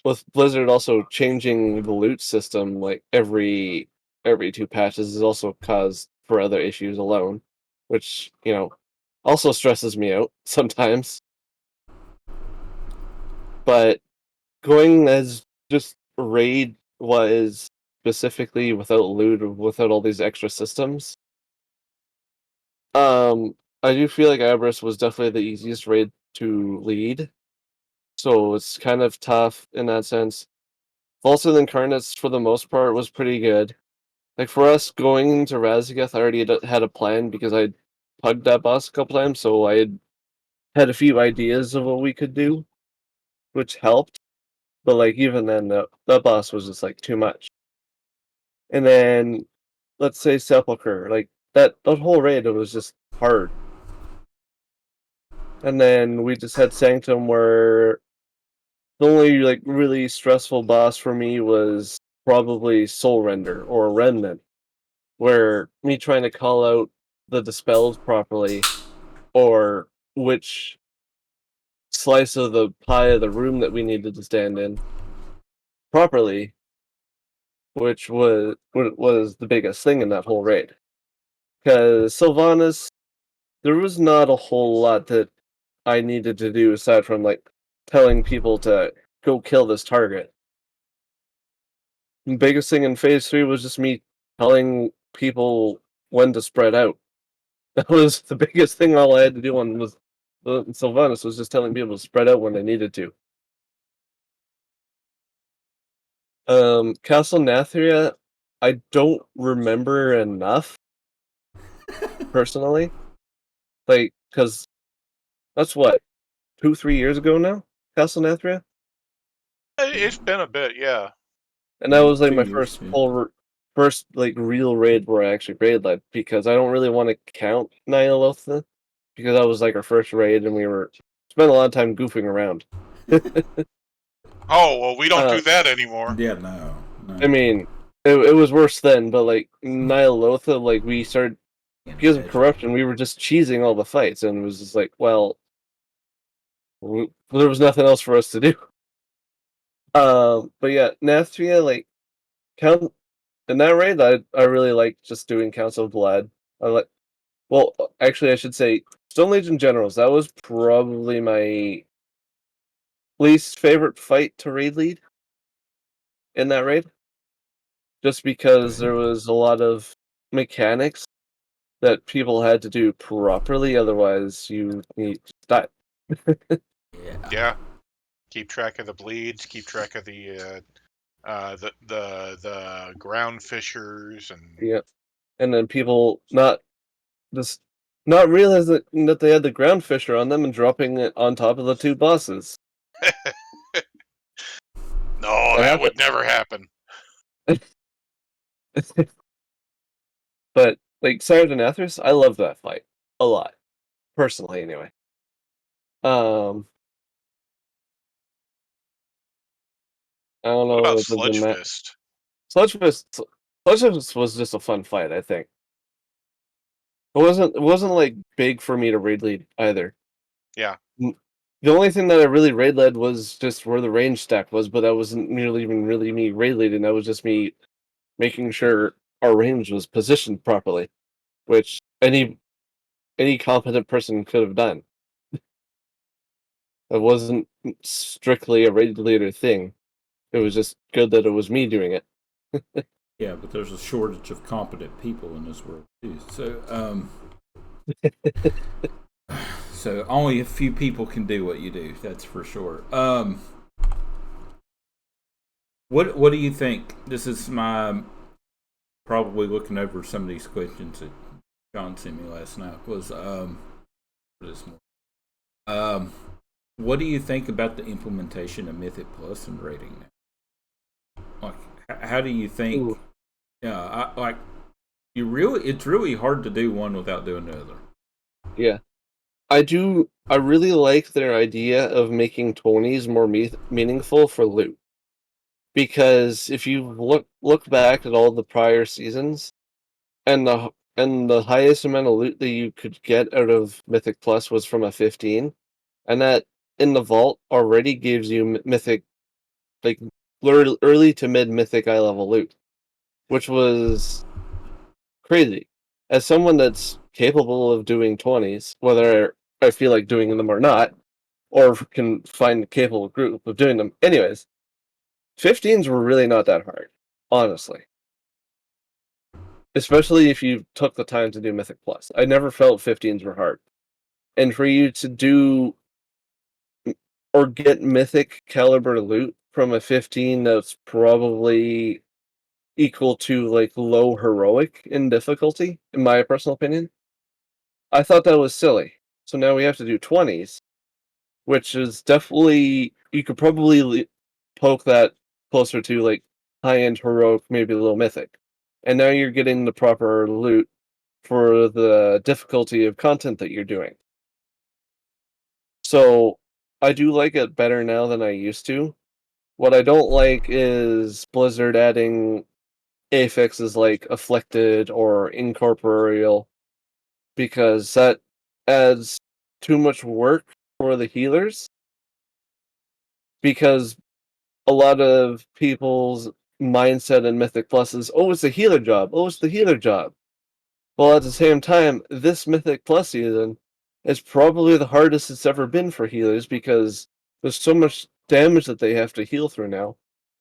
with Blizzard also changing the loot system like every 2 patches has also caused for other issues alone, which, also stresses me out sometimes. But going as just raid was specifically without loot or without all these extra systems, I do feel like Abris was definitely the easiest raid to lead. So it's kind of tough in that sense. Also, the Incarnates, for the most part, was pretty good. Like, for us, going into Razageth, I already had a plan because I pugged that boss a couple times, so I had a few ideas of what we could do, which helped. But like even then, that boss was just like too much. And then let's say Sepulchre, like that whole raid, it was just hard. And then we just had Sanctum, where the only like really stressful boss for me was probably Soul Render or Remnant, where me trying to call out the dispels properly, or which slice of the pie of the room that we needed to stand in properly, which was the biggest thing in that whole raid. Because Sylvanas, there was not a whole lot that I needed to do aside from like telling people to go kill this target. The biggest thing in phase 3 was just me telling people when to spread out. That was the biggest thing. All I had to do on was Sylvanas was just telling people to spread out when they needed to. Castle Nathria, I don't remember enough personally, like because that's what 2-3 years ago now. Castle Nathria, It's been a bit, yeah. and that was like 2 my years. Yeah. first like real raid where I actually raid led, because I don't really want to count Nyalotha, because that was like our first raid and we were spent a lot of time goofing around. Oh well, we don't Uh, do that anymore. Yeah, no. I mean, it was worse then, but like Nyalotha, like we started because of corruption, we were just cheesing all the fights, and it was just like, well, there was nothing else for us to do. But yeah, Nathria, like count in that raid, I really like just doing Council of Blood. I like, well, actually, I should say Stone Legion Generals. That was probably my least favorite fight to raid lead in that raid, just because there was a lot of mechanics that people had to do properly, otherwise you need to die. Yeah. Yeah. Keep track of the bleeds. Keep track of the ground fishers and Yeah, and then people just not realizing that they had the ground fisher on them and dropping it on top of the two bosses. no, That that happened. would never happen. But like Sires and Athers, I love that fight a lot, personally. Anyway, um, I don't What about know the Sludge ma- Fist? Sludgefist. Sludgefist was just a fun fight. I think it wasn't like big for me to raid lead either. Yeah. The only thing that I really raid led was just where the range stack was, but that wasn't nearly even really me raid leading. That was just me making sure our range was positioned properly, which any competent person could have done. It wasn't strictly a raid leader thing. It was just good that it was me doing it. Yeah, but there's a shortage of competent people in this world too. So only a few people can do what you do. That's for sure. What do you think? This is my probably looking over some of these questions that John sent me last night. Was this morning. Um, what do you think about the implementation of Mythic Plus and rating now? Like, how do you think? Ooh. Yeah, like you really. It's really hard to do one without doing the other. Yeah, I do. I really like their idea of making 20s more meaningful for loot, because if you look back at all the prior seasons, and the highest amount of loot that you could get out of Mythic Plus was from a 15, and that in the vault already gives you Mythic, like early to mid Mythic eye level loot, which was crazy. As someone that's capable of doing 20s, whether I feel like doing them or not, or can find a capable group of doing them. Anyways, 15s were really not that hard, honestly. Especially if you took the time to do Mythic Plus. I never felt 15s were hard. And for you to do or get Mythic caliber loot from a 15 that's probably equal to like low heroic in difficulty, in my personal opinion, I thought that was silly. So now we have to do 20s, which is definitely, you could probably poke that closer to like high-end heroic, maybe a little mythic. And now you're getting the proper loot for the difficulty of content that you're doing. So I do like it better now than I used to. What I don't like is Blizzard adding affixes like afflicted or incorporeal, because that adds too much work for the healers, because a lot of people's mindset in Mythic Plus is, oh, it's a healer job. Oh, it's the healer job. Well, at the same time, this Mythic Plus season is probably the hardest it's ever been for healers, because there's so much damage that they have to heal through now,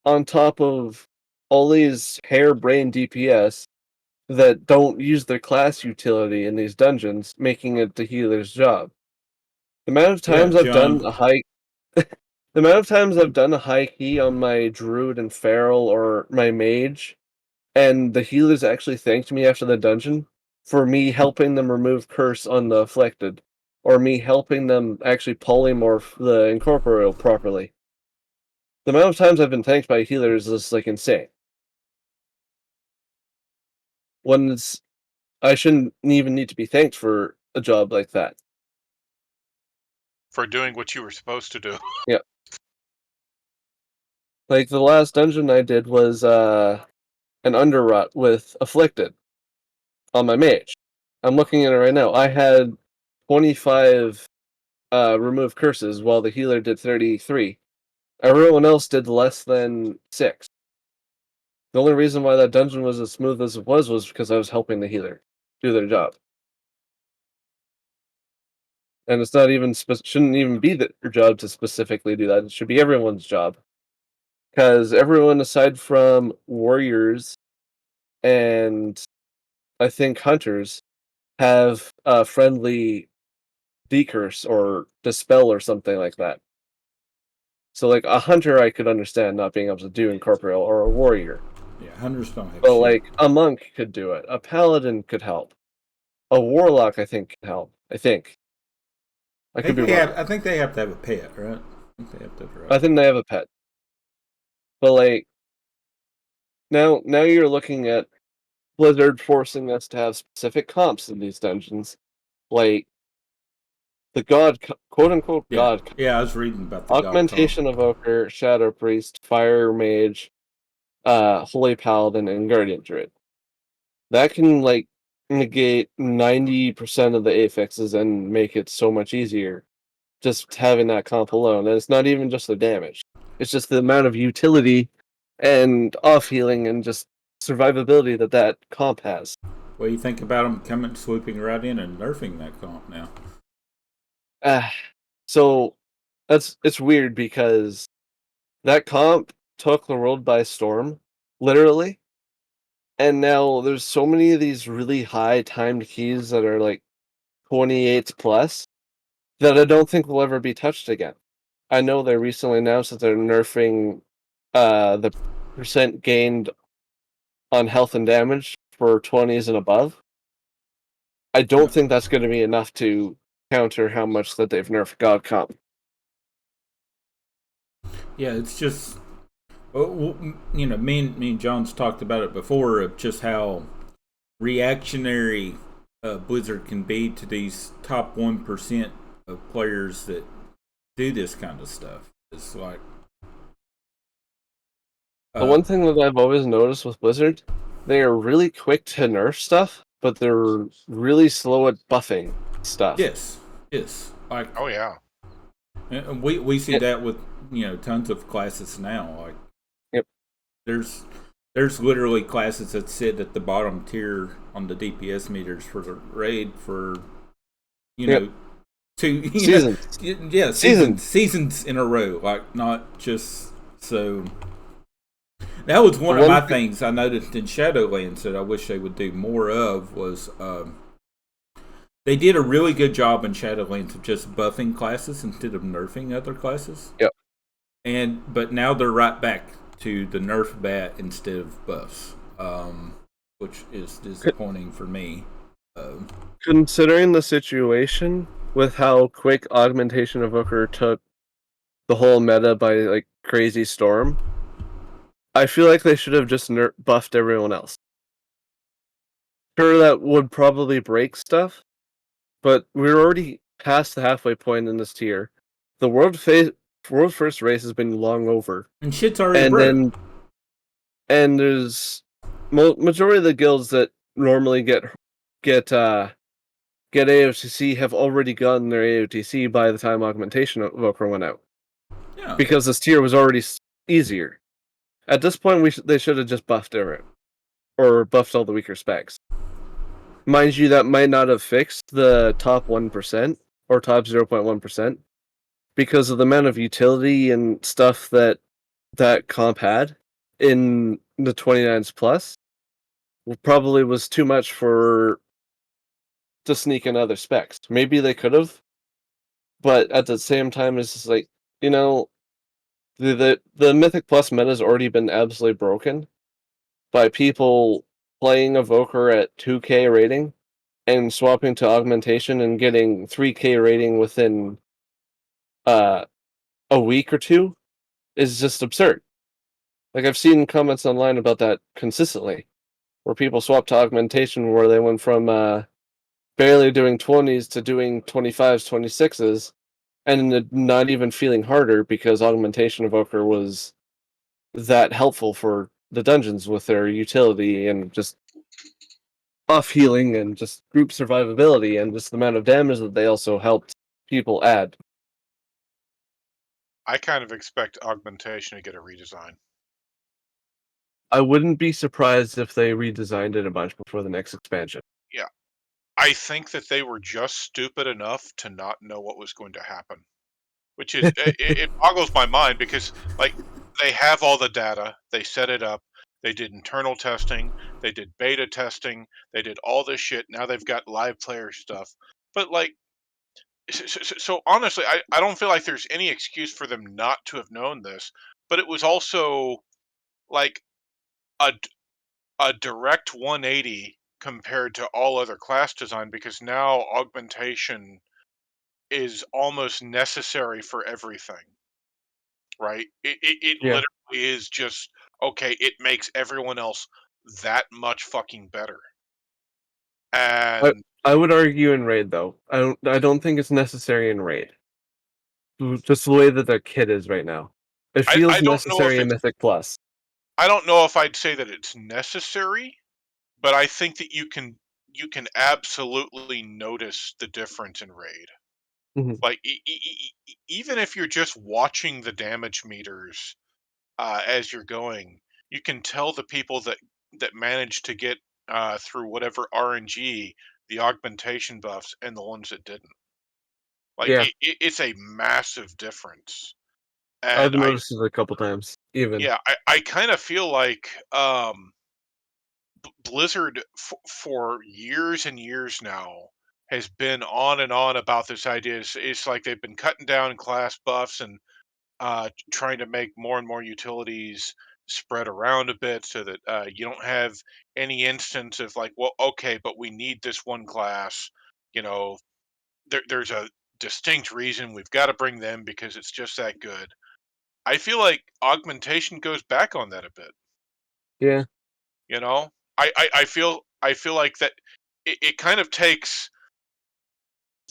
on top of all these harebrained DPS that don't use their class utility in these dungeons, making it the healer's job. The amount of times I've done John. a high The amount of times I've done a high key on my druid and feral or my mage, and the healers actually thanked me after the dungeon for me helping them remove curse on the afflicted, or me helping them actually polymorph the incorporeal properly. The amount of times I've been thanked by healers is like insane. When I shouldn't even need to be thanked for a job like that. For doing what you were supposed to do. Yeah. Like the last dungeon I did was an underrot with afflicted on my mage. I'm looking at it right now. I had 25 remove curses while the healer did 33. Everyone else did less than 6. The only reason why that dungeon was as smooth as it was because I was helping the healer do their job. And it's not even shouldn't even be their job to specifically do that. It should be everyone's job. Because everyone aside from warriors and I think hunters have a friendly decurse or dispel or something like that. So like a hunter I could understand not being able to do incorporeal, or a warrior. Yeah, hunters don't have But shit. like a monk could do it. A paladin could help. A warlock I think can help. I think. I could be wrong. I think they have to have a pet, right? I think they have a pet. But like now you're looking at Blizzard forcing us to have specific comps in these dungeons. Like the god, quote unquote Yeah, god, yeah. I was reading about the augmentation evoker, shadow priest, fire mage, holy paladin, and guardian druid. That can like negate 90% of the affixes and make it so much easier just having that comp alone. And it's not even just the damage; it's just the amount of utility and off healing and just survivability that that comp has. What do you think about them coming swooping right in and nerfing that comp now? So it's weird because that comp took the world by storm, literally. And now there's so many of these really high timed keys that are like 28 plus that I don't think will ever be touched again. I know they recently announced that they're nerfing the percent gained on health and damage for 20s and above. I don't think that's going to be enough to counter how much that they've nerfed God Comp. Yeah, it's just, you know, me and John's talked about it before of just how reactionary Blizzard can be to these top 1% of players that do this kind of stuff. It's like The one thing that I've always noticed with Blizzard, they are really quick to nerf stuff, but they're really slow at buffing stuff. yes, like Oh yeah. and we see that with tons of classes now. Like Yep. there's literally classes that sit at the bottom tier on the DPS meters for the raid for Yep. 2 Seasons. seasons in a row. Like not just so. That was one of my things I noticed in Shadowlands that I wish they would do more of was they did a really good job in Shadowlands of just buffing classes instead of nerfing other classes. Yep. But now they're right back to the nerf bat instead of buffs, which is disappointing for me. Considering the situation with how quick Augmentation Evoker took the whole meta by like crazy storm. I feel like they should have just buffed everyone else. Sure, that would probably break stuff, but we're already past the halfway point in this tier. The world first race has been long over, And shit's already and broke. there's majority of the guilds that normally get AOTC have already gotten their AOTC by the time Augmentation Evoker went out. Yeah. Because this tier was already easier. At this point, they should have just buffed it, or buffed all the weaker specs. Mind you, that might not have fixed the top 1% or top 0.1% because of the amount of utility and stuff that comp had in the 29s plus. Probably was too much to sneak in other specs. Maybe they could have, but at the same time, it's just like, you know, the Mythic Plus meta has already been absolutely broken by people playing Evoker at 2k rating and swapping to Augmentation and getting 3k rating within a week or two is just absurd. Like, I've seen comments online about that consistently, where people swap to Augmentation, where they went from barely doing 20s to doing 25s, 26s, and not even feeling harder because Augmentation Evoker was that helpful for the dungeons with their utility and just buff healing and just group survivability and just the amount of damage that they also helped people add. I kind of expect Augmentation to get a redesign. I wouldn't be surprised if they redesigned it a bunch before the next expansion. Yeah. I think that they were just stupid enough to not know what was going to happen. Which is, it boggles my mind because, like, they have all the data, they set it up, they did internal testing, they did beta testing, they did all this shit, now they've got live player stuff. But, like, so honestly, I don't feel like there's any excuse for them not to have known this, but it was also, like, a direct 180 compared to all other class design because now augmentation is almost necessary for everything, right? It Yeah. literally is just, okay, it makes everyone else that much fucking better. I, And I would argue in raid though. I don't think it's necessary in raid. Just the way that the kit is right now. It I feels don't know if necessary in Mythic Plus. I don't know if I'd say that it's necessary, but I think that you can absolutely notice the difference in raid. Mhm. Like even if you're just watching the damage meters as you're going, you can tell the people that manage to get through whatever RNG, the augmentation buffs, and the ones that didn't. Like Yeah, it's a massive difference, I've and noticed it a couple times. Even I kind of feel like Blizzard for years and years now has been on and on about this idea. It's like they've been cutting down class buffs and trying to make more and more utilities spread around a bit so that you don't have any instance of like, well, okay, but we need this one class. You know, there's a distinct reason we've got to bring them because it's just that good. I feel like augmentation goes back on that a bit. yeah, You know, I feel like that it kind of takes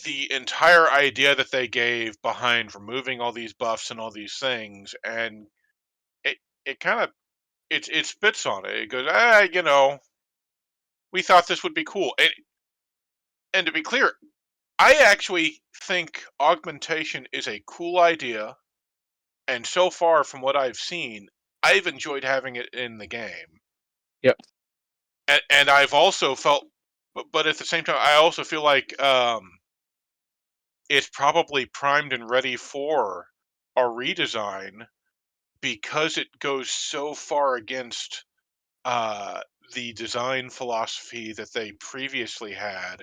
the entire idea that they gave behind removing all these buffs and all these things, and it kind of it spits on it. It goes, we thought this would be cool. And to be clear, I actually think augmentation is a cool idea, and so far from what I've seen, I've enjoyed having it in the game. yep, And I've also felt, but at the same time, I also feel like it's probably primed and ready for a redesign because it goes so far against uh, the design philosophy that they previously had,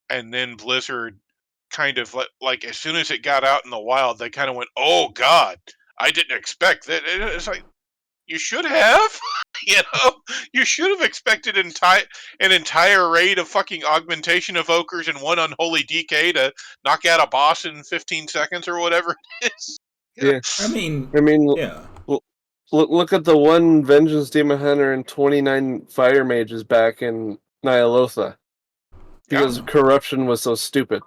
and then Blizzard kind of like as soon as it got out in the wild, they kind of went, "Oh God, I didn't expect that." It's like you should have, you know, you should have expected an entire raid of fucking augmentation evokers and one unholy DK to knock out a boss in 15 seconds or whatever it is. Yeah. I mean, I mean, yeah. look at the one Vengeance Demon Hunter and 29 Fire Mages back in Nyalotha. Because Yeah. corruption was so stupid.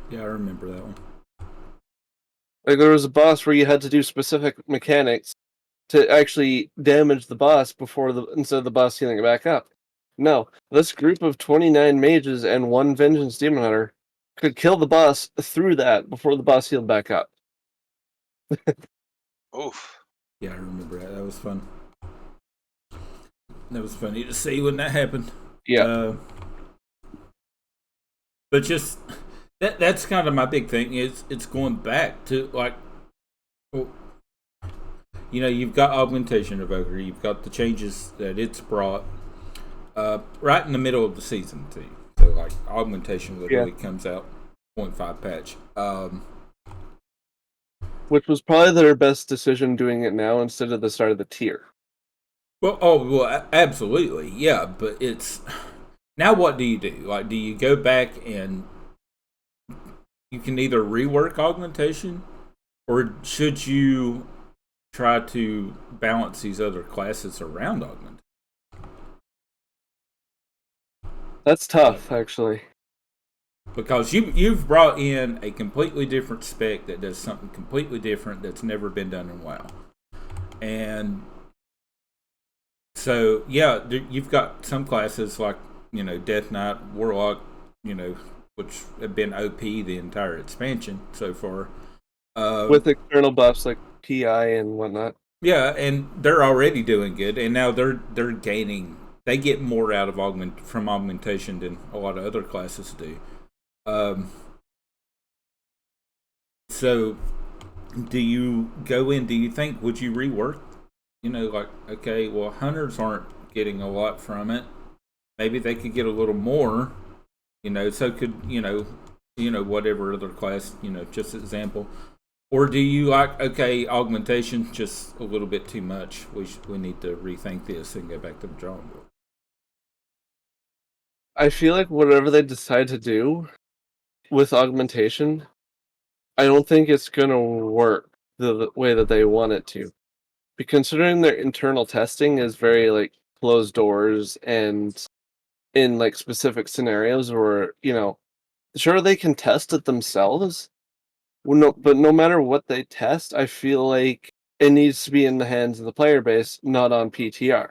Yeah, I remember that one. Like, there was a boss where you had to do specific mechanics to actually damage the boss instead of the boss healing it back up. No, this group of 29 mages and one Vengeance Demon Hunter could kill the boss through that before the boss healed back up. Oof. Yeah, I remember that. That was fun. That was funny to see when that happened. Yeah. But just that's kind of my big thing is it's going back to like, well, you've got augmentation of ogre, you've got the changes that it's brought right in the middle of the season too. So like augmentation literally comes out 0.5 patch. Which was probably their best decision doing it now instead of the start of the tier. Well, absolutely, yeah. But it's now. What do you do? Like, do you go back and you can either rework augmentation, or should you try to balance these other classes around augmentation? That's tough, actually. Because you've brought in a completely different spec that does something completely different that's never been done in WoW, and so yeah, you've got some classes like Death Knight, Warlock, which have been OP the entire expansion so far, with external buffs like PI and whatnot. Yeah, and they're already doing good, and now they're gaining. They get more out of augmentation than a lot of other classes do. So, do you go in? Do you think would you rework? Like okay, well, hunters aren't getting a lot from it. Maybe they could get a little more. So could whatever other class. Just example. Or do you like okay augmentation just a little bit too much? We need to rethink this and go back to the drawing board. I feel like whatever they decide to do with augmentation, I don't think it's gonna work the way that they want it to. Considering their internal testing is very like closed doors and in like specific scenarios where sure they can test it themselves. Well, but no matter what they test, I feel like it needs to be in the hands of the player base, not on PTR.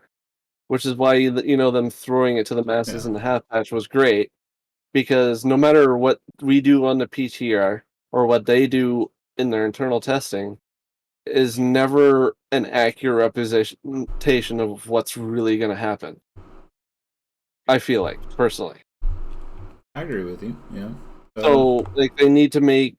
Which is why them throwing it to the masses Yeah. in the half patch was great, because no matter what we do on the PTR or what they do in their internal testing, is never an accurate representation of what's really going to happen. I feel like personally. I agree with you. Yeah. So like they need to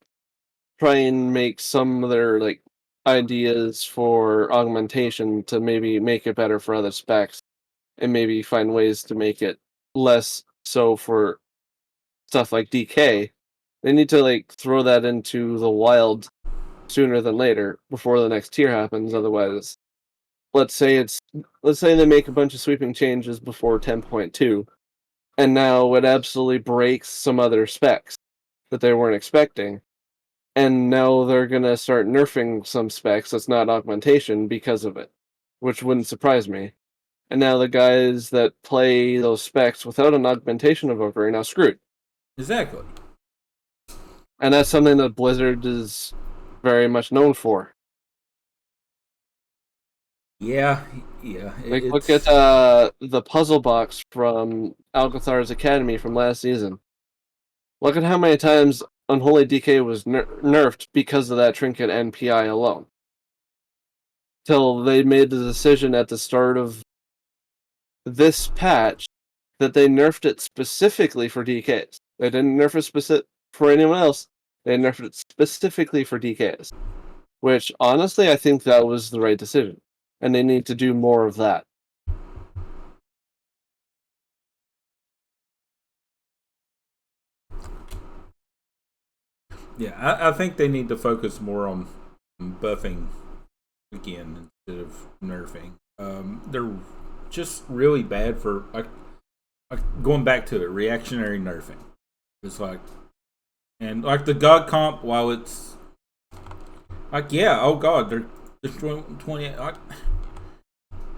try and make some of their like ideas for augmentation to maybe make it better for other specs, and maybe find ways to make it less so for stuff like DK. They need to like throw that into the wild sooner than later before the next tier happens. Otherwise, let's say they make a bunch of sweeping changes before 10.2, and now it absolutely breaks some other specs that they weren't expecting. And now they're gonna start nerfing some specs that's not augmentation because of it, which wouldn't surprise me. And now the guys that play those specs without an augmentation of over are now screwed. Exactly. And that's something that Blizzard is very much known for. Yeah. Like, look at the puzzle box from Alcathar's Academy from last season. Look at how many times Unholy DK was nerfed because of that trinket and PI alone. Till they made the decision at the start of this patch that they nerfed it specifically for DKs. They didn't nerf it for anyone else. They nerfed it specifically for DKs. Which, honestly, I think that was the right decision. And they need to do more of that. Yeah, I think they need to focus more on buffing again instead of nerfing. They're just really bad for like going back to it, reactionary nerfing. It's like, and like the God comp, while it's Like, yeah, oh god, they're destroying 20. Like,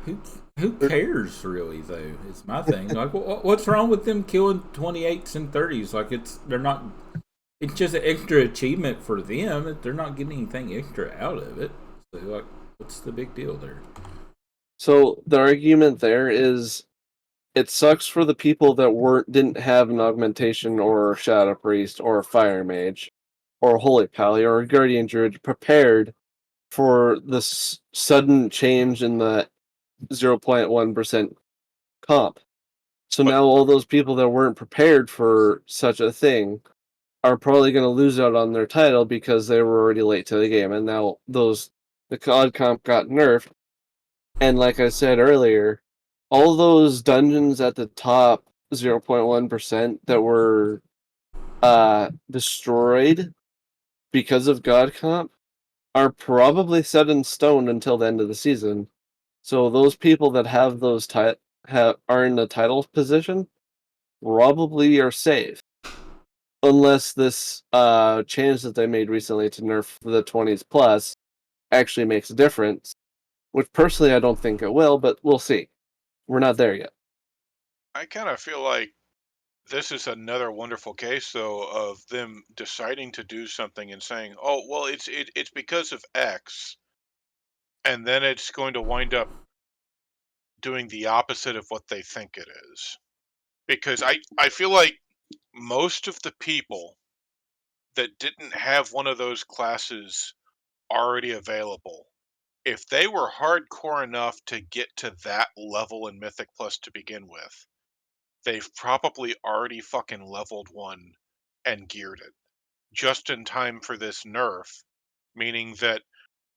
who who cares really though? It's my thing. Like, what's wrong with them killing 28s and 30s? Like, they're not. It's just an extra achievement for them. They're not getting anything extra out of it. So, like, what's the big deal there? So the argument there is it sucks for the people that didn't have an augmentation or shadow priest or a fire mage or a holy pally or a guardian druid prepared for this sudden change in the 0.1% comp. So But now all those people that weren't prepared for such a thing are probably going to lose out on their title because they were already late to the game, and now the COD comp got nerfed. And like I said earlier, all those dungeons at the top 0.1% that were destroyed because of God comp are probably set in stone until the end of the season. So those people that have those are in the title position probably are safe, unless this change that they made recently to nerf the 20s plus actually makes a difference. Which personally I don't think it will, but we'll see. We're not there yet. I kind of feel like this is another wonderful case, though, of them deciding to do something and saying, "Oh, well, it's because of X," and then it's going to wind up doing the opposite of what they think it is. Because I feel like most of the people that didn't have one of those classes already available, if they were hardcore enough to get to that level in Mythic Plus to begin with, they've probably already fucking leveled one and geared it just in time for this nerf, meaning that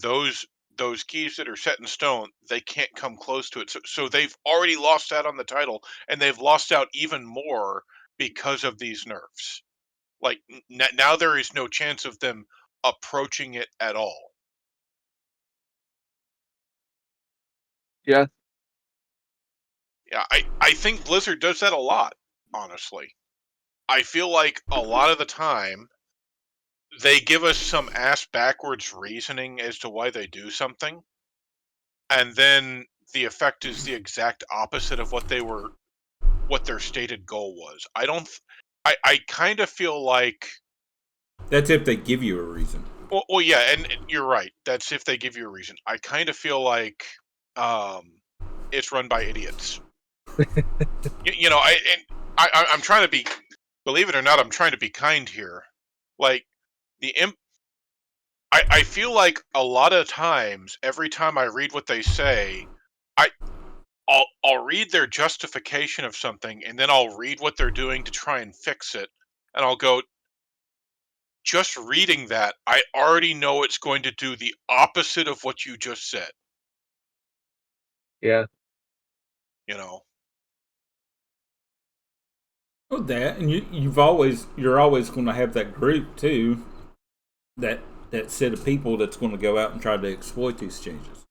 those those keys that are set in stone, they can't come close to it. So they've already lost out on the title, and they've lost out even more because of these nerfs. Like now, there is no chance of them approaching it at all. Yeah, Yeah, I think Blizzard does that a lot. Honestly, I feel like a lot of the time they give us some ass backwards reasoning as to why they do something, and then the effect is the exact opposite of what their stated goal was. I don't. I kind of feel like. That's if they give you a reason. Well, yeah, and you're right. That's if they give you a reason. I kind of feel like um, it's run by idiots. You know, I'm trying to be. Believe it or not, I'm trying to be kind here. Like the imp. I feel like a lot of times, every time I read what they say, I I'll read their justification of something, and then I'll read what they're doing to try and fix it, and I'll go, just reading that, I already know it's going to do the opposite of what you just said. yeah, You know, Well, that and you're always going to have that group too. That that set of people that's going to go out and try to exploit these changes.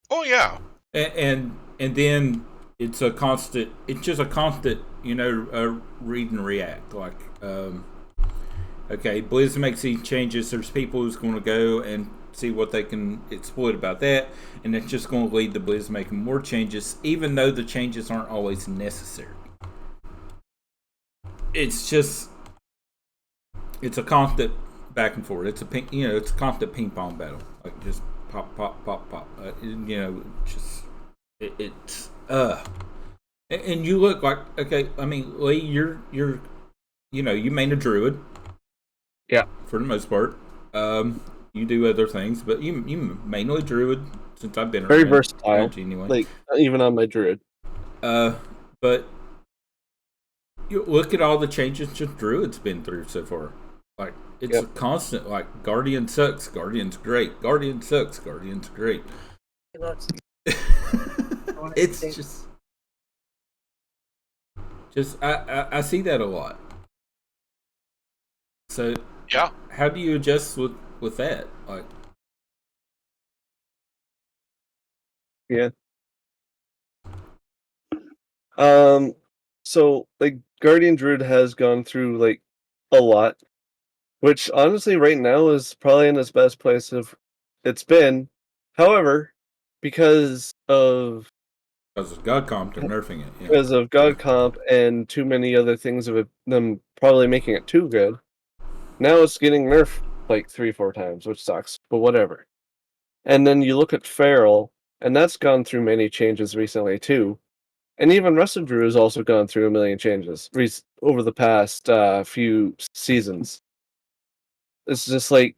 oh yeah, And then it's a constant. It's just a constant. Read and react. Like, okay, Blizz makes these changes. There's people who's going to go and see what they can exploit about that, and it's just going to lead to Blizz making more changes, even though the changes aren't always necessary. It's just it's a constant back and forth. It's a constant ping pong battle. Like, just pop, pop, pop, pop. Just it's and you look like, okay. I mean, Lee, you're you main a druid yeah. for the most part. You do other things, but you mainly druid since I've been Very around. versatile. Anyway. Like even on my druid. Uh, but you look at all the changes just druid's been through so far. Like, it's Yep. a constant. Like, Guardian sucks, Guardian's great. Guardian sucks, Guardian's great. It's just I see that a lot. So yeah. how do you adjust with that? Like, Yeah. Um. So like Guardian Druid has gone through like a lot. which honestly right now is probably in its best place of it's been. However, because of God comp, they're nerfing it. Yeah. because of God comp and too many other things of them probably making it too good, now it's getting nerfed like 3-4 times, which sucks, but whatever. And then you look at Fael, and that's gone through many changes recently too. And even Rusted Drew has also gone through a million changes over the past few seasons. It's just like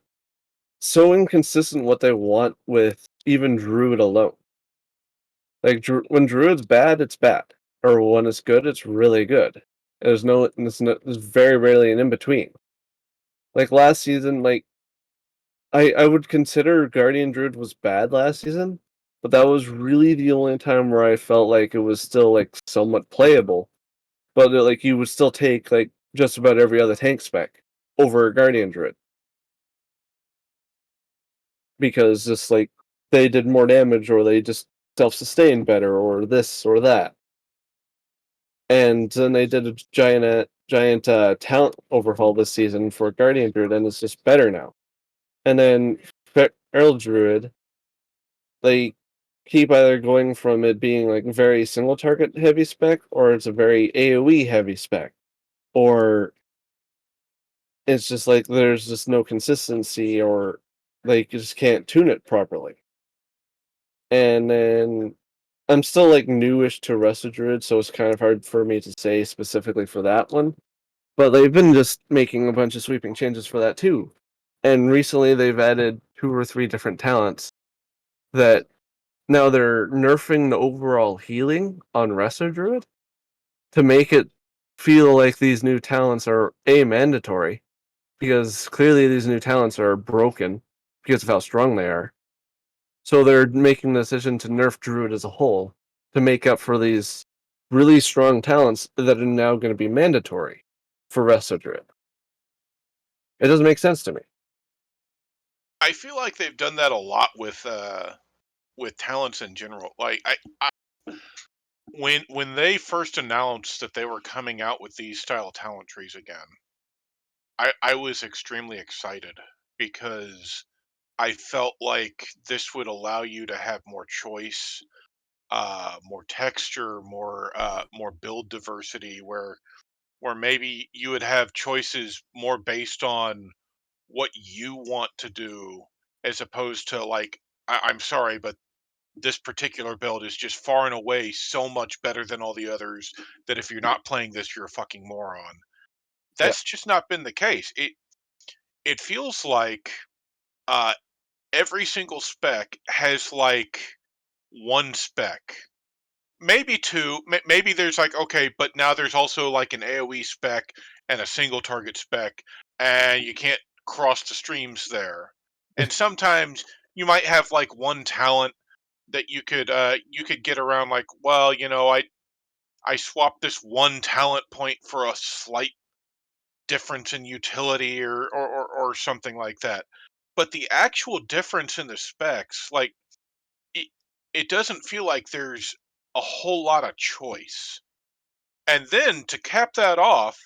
so inconsistent what they want with even Druid alone. Like when Druid's bad, it's bad, or when it's good, it's really good. There's very rarely an in between. Like last season, like I would consider Guardian Druid was bad last season, but that was really the only time where I felt like it was still like somewhat playable. But like you would still take like just about every other tank spec over Guardian Druid because just like they did more damage or they just self-sustained better or this or that. And then they did a giant talent overhaul this season for Guardian Druid, and it's just better now. And then Feral Druid, they keep either going from it being like very single target heavy spec, or it's a very AoE heavy spec, or it's just like there's just no consistency, or they just can't tune it properly. And then I'm still like newish to Rusted Druid, so it's kind of hard for me to say specifically for that one. But they've been just making a bunch of sweeping changes for that too. And recently they've added 2 or 3 different talents that now they're nerfing the overall healing on Wrestler Druid to make it feel like these new talents are mandatory, because clearly these new talents are broken because of how strong they are. So they're making the decision to nerf Druid as a whole to make up for these really strong talents that are now going to be mandatory for Wrestler Druid. It doesn't make sense to me. I feel like they've done that a lot with talents in general. Like I when they first announced that they were coming out with these style talent trees again, I was extremely excited because I felt like this would allow you to have more choice, more texture, more build diversity, where maybe you would have choices more based on what you want to do, as opposed to like I'm sorry, but this particular build is just far and away so much better than all the others that if you're not playing this, you're a fucking moron. Yeah. That's just not been the case. It feels like uh, every single spec has like one spec, maybe two. Maybe there's like okay, but now there's also like an AOE spec and a single target spec, and you can't cross the streams there. And sometimes you might have like one talent that you could get around like, well, I swapped this one talent point for a slight difference in utility or something like that. But the actual difference in the specs, like it, it doesn't feel like there's a whole lot of choice. And then to cap that off,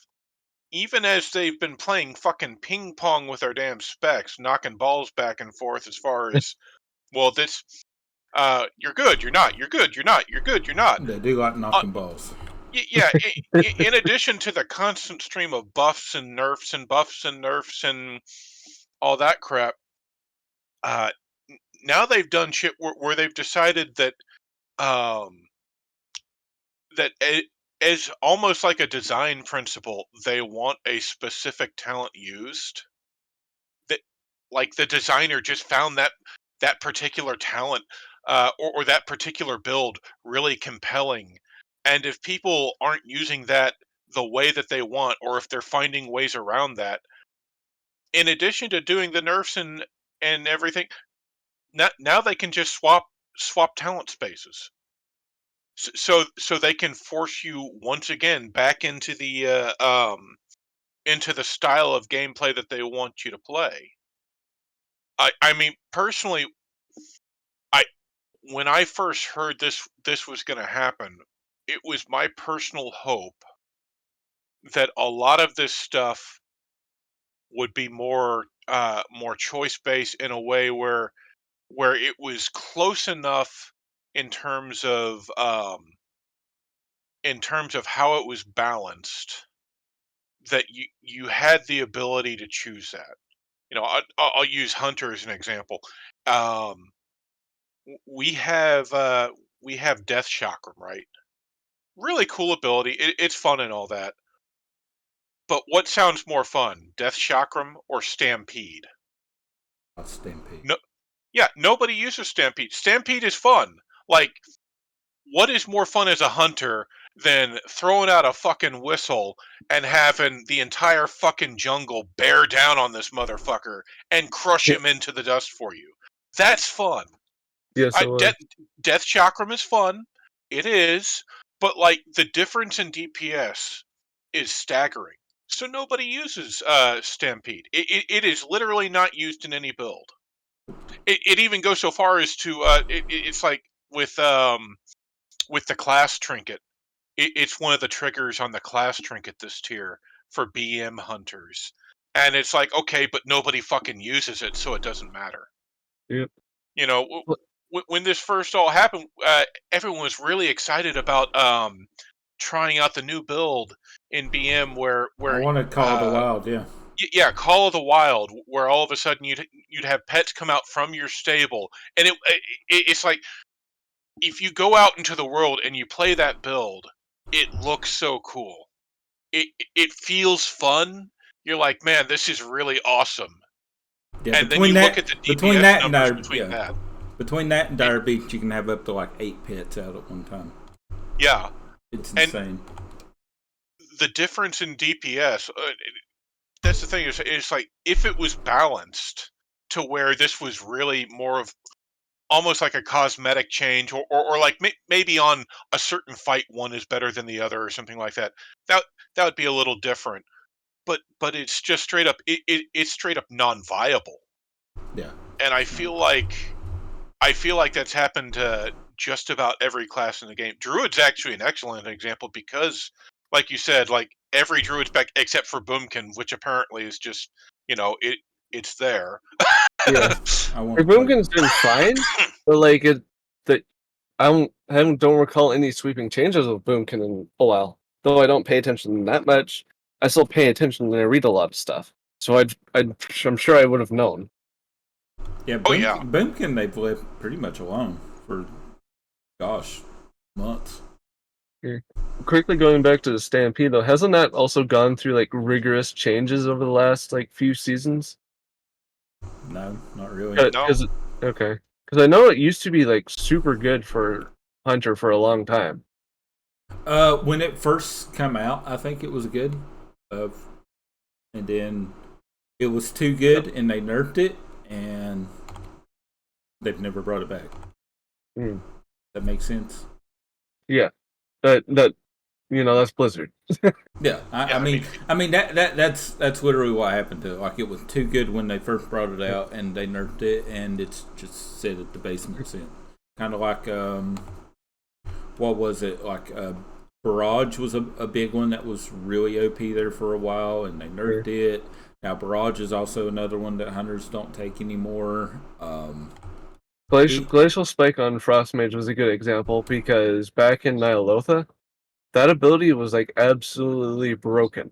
even as they've been playing fucking ping pong with our damn specs, knocking balls back and forth as far as, well, this, you're good, you're not, you're good, you're not, you're good, you're not. They do like Uh, knocking balls. yeah, in addition to the constant stream of buffs and nerfs and buffs and nerfs and all that crap, uh, now they've done shit where they've decided that um, as almost like a design principle, they want a specific talent used. That like the designer just found that particular talent or that particular build really compelling, and if people aren't using that the way that they want, or if they're finding ways around that, in addition to doing the nerfs and everything, now they can just swap talent spaces. So they can force you once again back into the style of gameplay that they want you to play. I mean personally, I when I first heard this was going to happen, it was my personal hope that a lot of this stuff would be more choice based in a way where it was close enough in terms of how it was balanced that you had the ability to choose that. You know, I'll use Hunter as an example. Um, we have Death Chakram, right? Really cool ability. It's fun and all that. But what sounds more fun, Death Chakram or Stampede? Stampede. No, yeah, nobody uses Stampede. Stampede is fun. Like, what is more fun as a hunter than throwing out a fucking whistle and having the entire fucking jungle bear down on this motherfucker and crush Yeah. him into the dust for you? That's fun. Yes, it was. Death Chakram is fun. It is. But, like, the difference in DPS is staggering. So nobody uses Stampede. It is literally not used in any build. It even goes so far as to it's like with the class trinket. It's one of the triggers on the class trinket this tier for BM hunters, and it's like, okay, but nobody fucking uses it, so it doesn't matter. Yep. You know, Well, when this first all happened, everyone was really excited about trying out the new build in BM I want to call the wild, yeah. yeah, Call of the Wild, where all of a sudden you'd have pets come out from your stable, and it's like, if you go out into the world and you play that build, it looks so cool. It feels fun. You're like, man, this is really awesome. Yeah, And then you look at the between DPS that and numbers Dire, between that. between that and Dire Beach, you can have up to like 8 pets out at one time. Yeah, It's insane. the difference in DPS. That's the thing. Is like, if it was balanced to where this was really more of almost like a cosmetic change, or like maybe on a certain fight one is better than the other or something like that. That would be a little different. But it's just straight up it's straight up non-viable. Yeah. And I feel like that's happened to just about every class in the game. Druid's actually an excellent example because, like you said, like every Druid spec except for Boomkin, which apparently is just, it's there. yeah. I want to play. Boomkin's been fine, but like I don't recall any sweeping changes with Boomkin in a while. Though I don't pay attention that much, I still pay attention and I read a lot of stuff. So I'm sure I would have known. Yeah, Oh, yeah. Boomkin they've left pretty much alone for, gosh, months. Quickly going back to the Stampede though, hasn't that also gone through like rigorous changes over the last like few seasons? No, not really. No. Okay, because I know it used to be like super good for Hunter for a long time. When it first come out, I think it was good. And then it was too good, and they nerfed it, and they've never brought it back. Mm. That makes sense. Yeah, that that's Blizzard. Yeah, I mean that's literally what happened to it. Like, it was too good when they first brought it out, and they nerfed it, and it's just set at the basement sin. Kind of like what was it? Like Barrage was a big one that was really OP there for a while, and they nerfed it. Now Barrage is also another one that hunters don't take anymore. Glacial Spike on Frostmage was a good example because back in Nyalotha, that ability was like absolutely broken.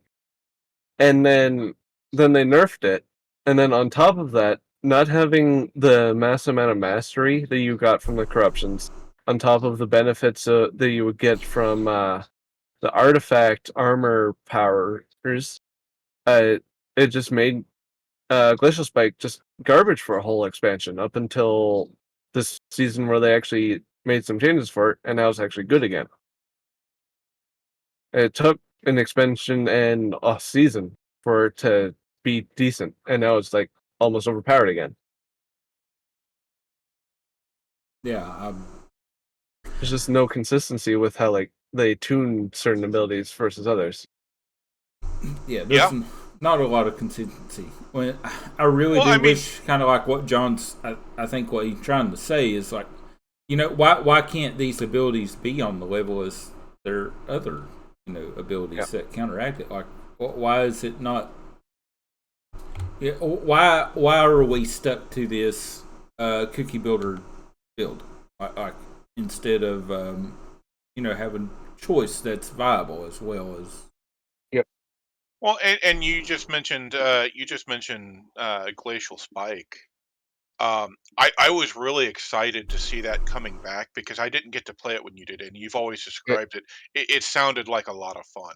And then they nerfed it. And then on top of that, not having the mass amount of mastery that you got from the corruptions, on top of the benefits that you would get from the artifact armor powers, it just made Glacial Spike just garbage for a whole expansion up until this season where they actually made some changes for it, and now it's actually good again. It took an expansion and a season for it to be decent, and now it's like almost overpowered again. Yeah, There's just no consistency with how like they tune certain abilities versus others. yeah. There's not a lot of consistency. When I really wish, kind of like what John's. I think what he's trying to say is like, why can't these abilities be on the level as their other abilities that counteract it? Like, why is it not? Yeah, why are we stuck to this cookie builder build? Like instead of having choice that's viable as well as Yep. Well, and you just mentioned Glacial Spike. I was really excited to see that coming back because I didn't get to play it when you did, and you've always Yeah. described it. It sounded like a lot of fun,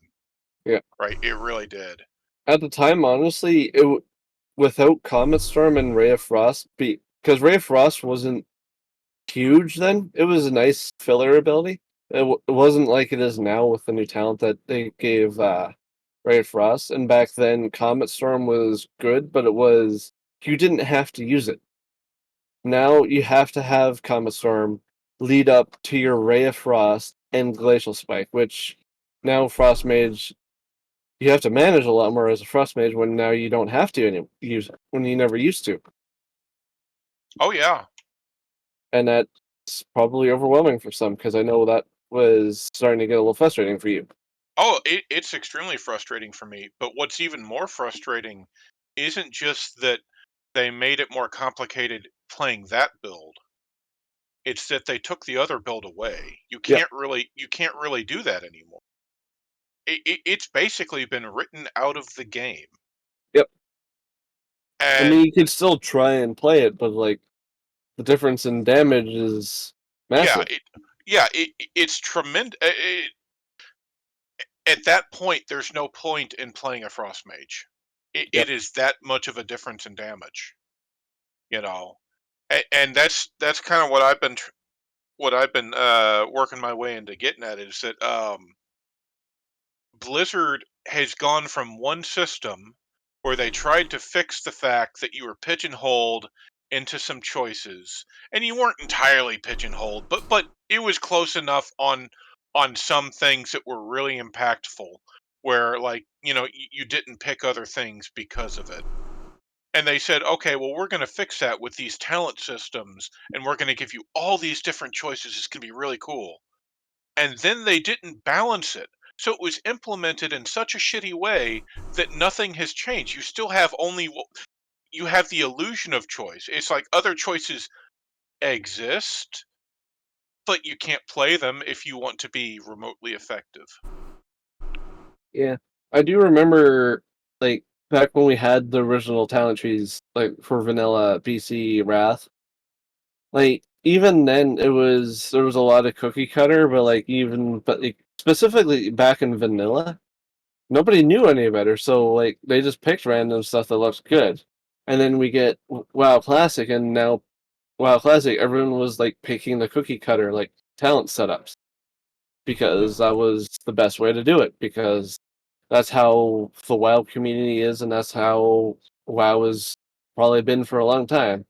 Yeah. right? It really did. At the time, honestly, without Comet Storm and Ray of Frost, because Ray of Frost wasn't huge then. It was a nice filler ability. It wasn't like it is now with the new talent that they gave Ray of Frost. And back then, Comet Storm was good, but you didn't have to use it. Now you have to have Comet Storm lead up to your Ray of Frost and Glacial Spike, which now Frost Mage you have to manage a lot more as a Frost Mage when now you don't have to use it when you never used to, Oh yeah. and that's probably overwhelming for some because I know that was starting to get a little frustrating for you. Oh, it's extremely frustrating for me. But what's even more frustrating isn't just that they made it more complicated playing that build. It's that they took the other build away. Yep, You can't really do that anymore. It's basically been written out of the game. yep. I mean, And you could still try and play it, but like the difference in damage is yeah, massive. it's tremendous. At that point, there's no point in playing a frost mage. It Yep. is that much of a difference in damage, you know. And that's kind of what I've been working my way into getting at is that Blizzard has gone from one system where they tried to fix the fact that you were pigeonholed into some choices, and you weren't entirely pigeonholed, but it was close enough on some things that were really impactful, where like you didn't pick other things because of it. And they said, okay, well, we're going to fix that with these talent systems, and we're going to give you all these different choices. It's going to be really cool, and then they didn't balance it. So it was implemented in such a shitty way that nothing has changed. You still have you have the illusion of choice. It's like other choices exist, but you can't play them if you want to be remotely effective. Yeah, I do remember like back when we had the original talent trees, like for vanilla BC Wrath. Like even then, there was a lot of cookie cutter, but like, specifically back in vanilla, nobody knew any better. So like they just picked random stuff that looks good, and then we get WoW Classic, and now WoW Classic, everyone was like picking the cookie cutter like talent setups yeah. because that was the best way to do it because that's how the WoW community is, and that's how WoW has probably been for a long time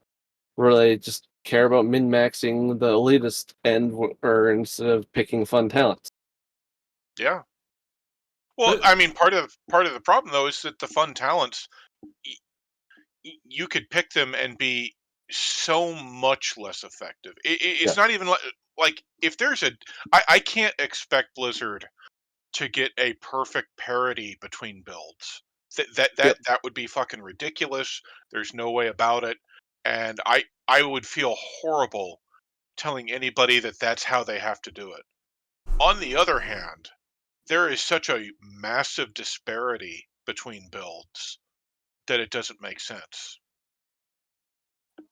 where they just care about min maxing the elitist end, or instead of picking fun talents. Yeah. Well, But I mean, part of the problem though is that the fun talents you could pick them and be so much less effective. Yeah, It's not even like if there's I can't expect Blizzard to get a perfect parity between builds. yep, That would be fucking ridiculous. There's no way about it, and I would feel horrible telling anybody that that's how they have to do it. On the other hand, there is such a massive disparity between builds that it doesn't make sense.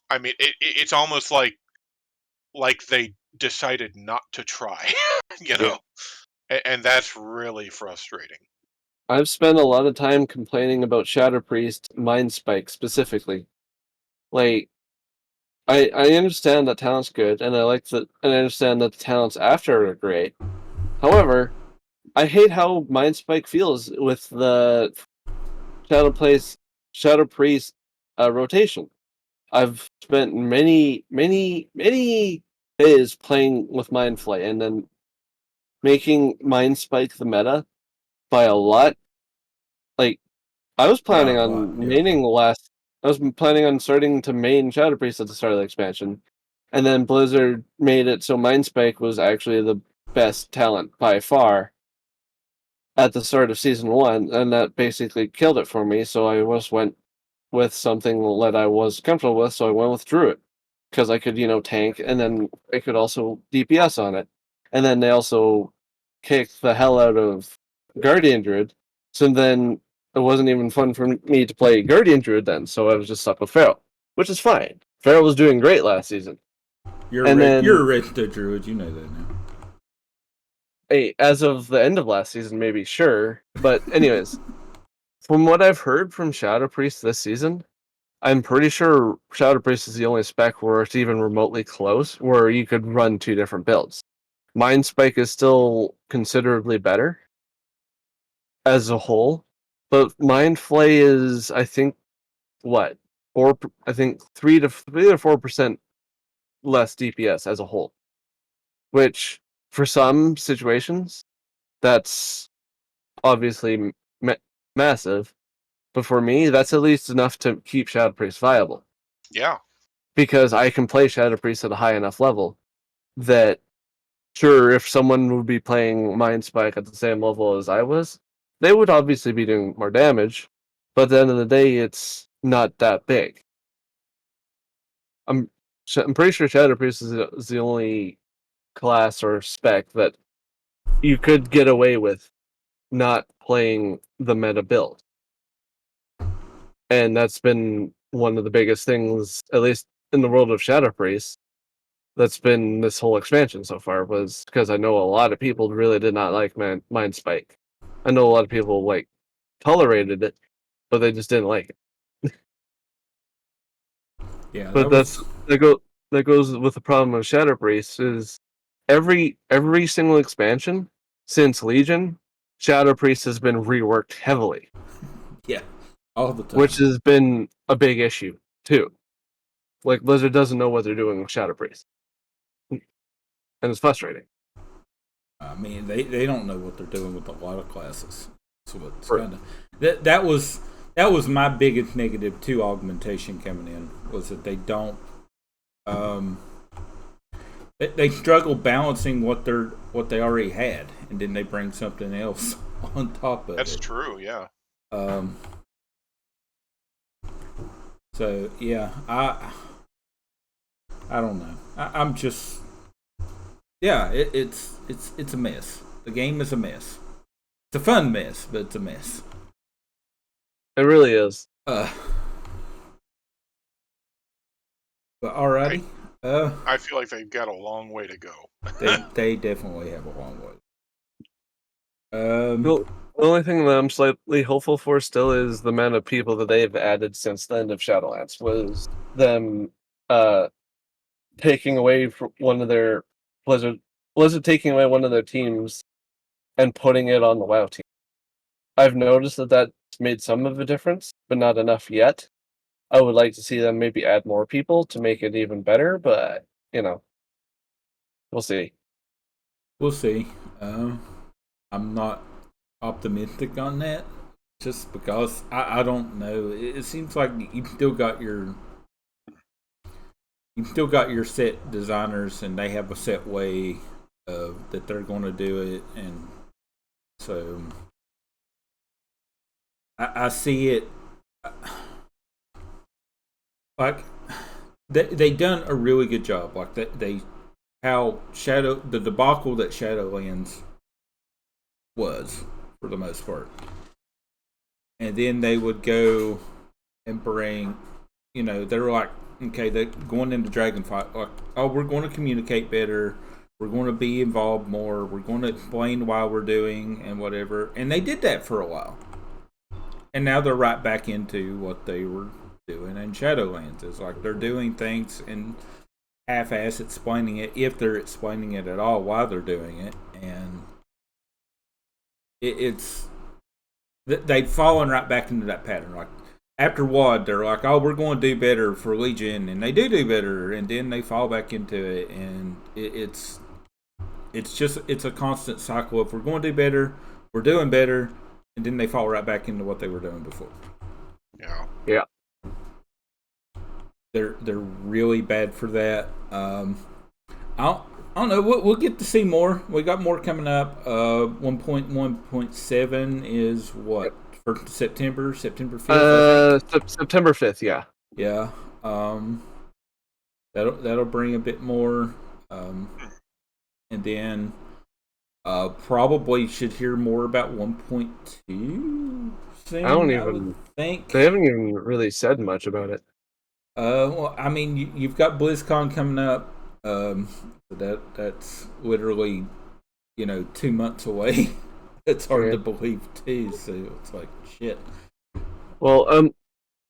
I mean, it's almost like they decided not to try, you yeah. know, and that's really frustrating. I've spent a lot of time complaining about Shadow Priest Mind Spike specifically. Like, I understand that talent's good, and I understand that the talents after are great. However, I hate how Mind Spike feels with the Shadow Place Shadow Priest rotation. I've spent many days playing with Mind Flay and then making Mind Spike the meta by a lot. Like I was by planning a lot, on yeah. maining the last. I was planning on starting to main Shadow Priest at the start of the expansion, and then Blizzard made it so Mind Spike was actually the best talent by far at the start of season one, and that basically killed it for me. So I just went with something that I was comfortable with, so I went with Druid because I could, tank, and then I could also DPS on it. And then they also kicked the hell out of Guardian Druid, so then it wasn't even fun for me to play Guardian Druid then, so I was just stuck with Fael, which is fine. Fael was doing great last season. You're a red druid, you know that now. Hey, as of the end of last season, maybe, sure. But anyways, from what I've heard from Shadow Priest this season, I'm pretty sure Shadow Priest is the only spec where it's even remotely close, where you could run two different builds. Mind Spike is still considerably better as a whole, but Mind Flay is, I think, what 4? I think 3 to 4% less DPS as a whole, which for some situations that's obviously massive, but for me that's at least enough to keep Shadow Priest viable. Yeah. Because I can play Shadow Priest at a high enough level that, sure, if someone would be playing Mind Spike at the same level as I was, they would obviously be doing more damage, but at the end of the day, it's not that big. I'm pretty sure Shadow Priest is the only class or spec that you could get away with not playing the meta build. And that's been one of the biggest things, at least in the world of Shadow Priest, that's been this whole expansion so far, was because I know a lot of people really did not like Mind Spike. I know a lot of people tolerated it, but they just didn't like it. Yeah, But that goes with the problem of Shadow Priest is every single expansion since Legion, Shadow Priest has been reworked heavily. Yeah, all the time. Which has been a big issue too. Like Blizzard doesn't know what they're doing with Shadow Priest, and it's frustrating. I mean, they don't know what they're doing with a lot of classes. So it's Right. kind of that was my biggest negative to augmentation coming in, was that they don't they struggle balancing what they already had, and then they bring something else on top of it. That's true, yeah. So yeah, I don't know. I'm just it's a mess. The game is a mess. It's a fun mess, but it's a mess. It really is. But alrighty. I feel like they've got a long way to go. they definitely have a long way. The only thing that I'm slightly hopeful for still is the amount of people that they've added since the end of Shadowlands. Was them taking away one of their Blizzard taking away one of their teams and putting it on the WoW team. I've noticed that that's made some of a difference, but not enough yet. I would like to see them maybe add more people to make it even better, but we'll see. We'll see. I'm not optimistic on that, just because I don't know. It seems like you've still got your set designers, and they have a set way that they're going to do it, and so I see it like they done a really good job. Like they how the debacle that Shadowlands was, for the most part, and then they would go and bring, they're like, okay, they're going into Dragonfight, like, oh, we're going to communicate better, we're going to be involved more, we're going to explain why we're doing and whatever, and they did that for a while, and now they're right back into what they were doing in Shadowlands. It's like they're doing things and half-ass explaining it, if they're explaining it at all while they're doing it, and it's they've fallen right back into that pattern. Like after WoD, they're like, "Oh, we're going to do better for Legion," and they do better, and then they fall back into it, and it's a constant cycle of, we're going to do better, we're doing better, and then they fall right back into what they were doing before. Yeah. They're really bad for that. I don't know. We'll get to see more. We got more coming up. 1.1.7 is what, for September 5th. I think. September 5th. Yeah. Yeah. That'll bring a bit more. And then probably should hear more about 1.2 soon. I don't would even think they haven't even really said much about it. Well, I mean, you've got BlizzCon coming up. That's literally 2 months away. It's hard to believe too. So it's like shit. Well,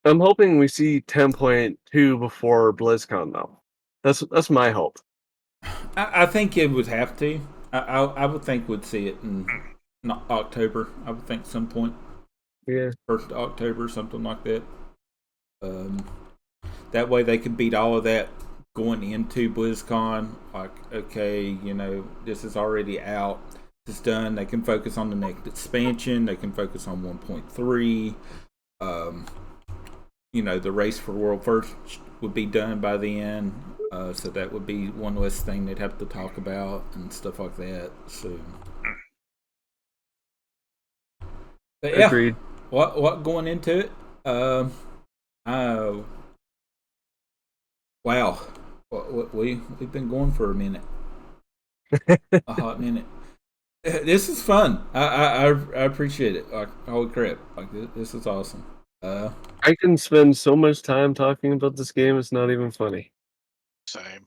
I'm hoping we see 10.2 before BlizzCon though. That's my hope. I think it would have to. I would think we'd see it in October. I would think some point. Yeah. 1st of October, something like that. That way they could beat all of that going into BlizzCon. Like, okay, this is already out. It's done. They can focus on the next expansion. They can focus on 1.3. The race for world first would be done by then. So that would be one less thing they'd have to talk about and stuff like that. So, but yeah, Agreed. What going into it? Wow, we've been going for a minute, a hot minute. This is fun. I appreciate it. Like, holy crap! Like, this is awesome. I can spend so much time talking about this game. It's not even funny. Same.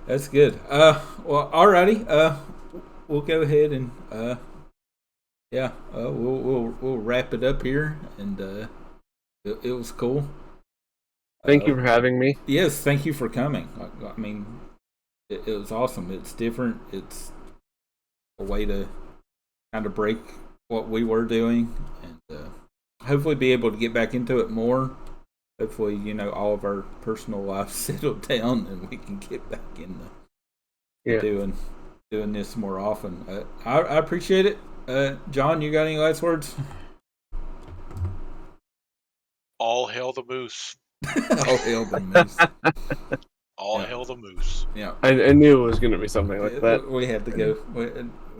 That's good. Well, alrighty. We'll go ahead and we'll wrap it up here, and it was cool. Thank you for having me. Yes, thank you for coming. I mean, it was awesome. It's different. It's a way to kind of break what we were doing, and hopefully be able to get back into it more. Hopefully, all of our personal lives settle down, and we can get back into doing this more often. I appreciate it. John, you got any last words? All hail the moose. All hail the moose. All hail the moose. Yeah. I knew it was going to be something like that. We had to go. We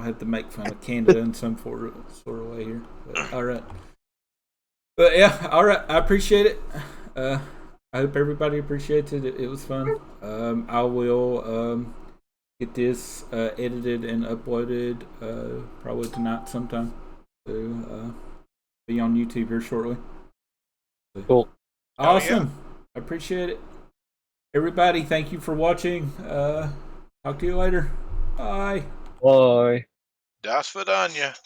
had to make fun of Canada in some sort of way here. But, all right. But yeah, all right. I appreciate it. I hope everybody appreciates it. It was fun. I will get this edited and uploaded probably tonight sometime. So be on YouTube here shortly. Cool. Awesome. I appreciate it. Everybody, thank you for watching. Talk to you later. Bye. Bye. Das Vidania.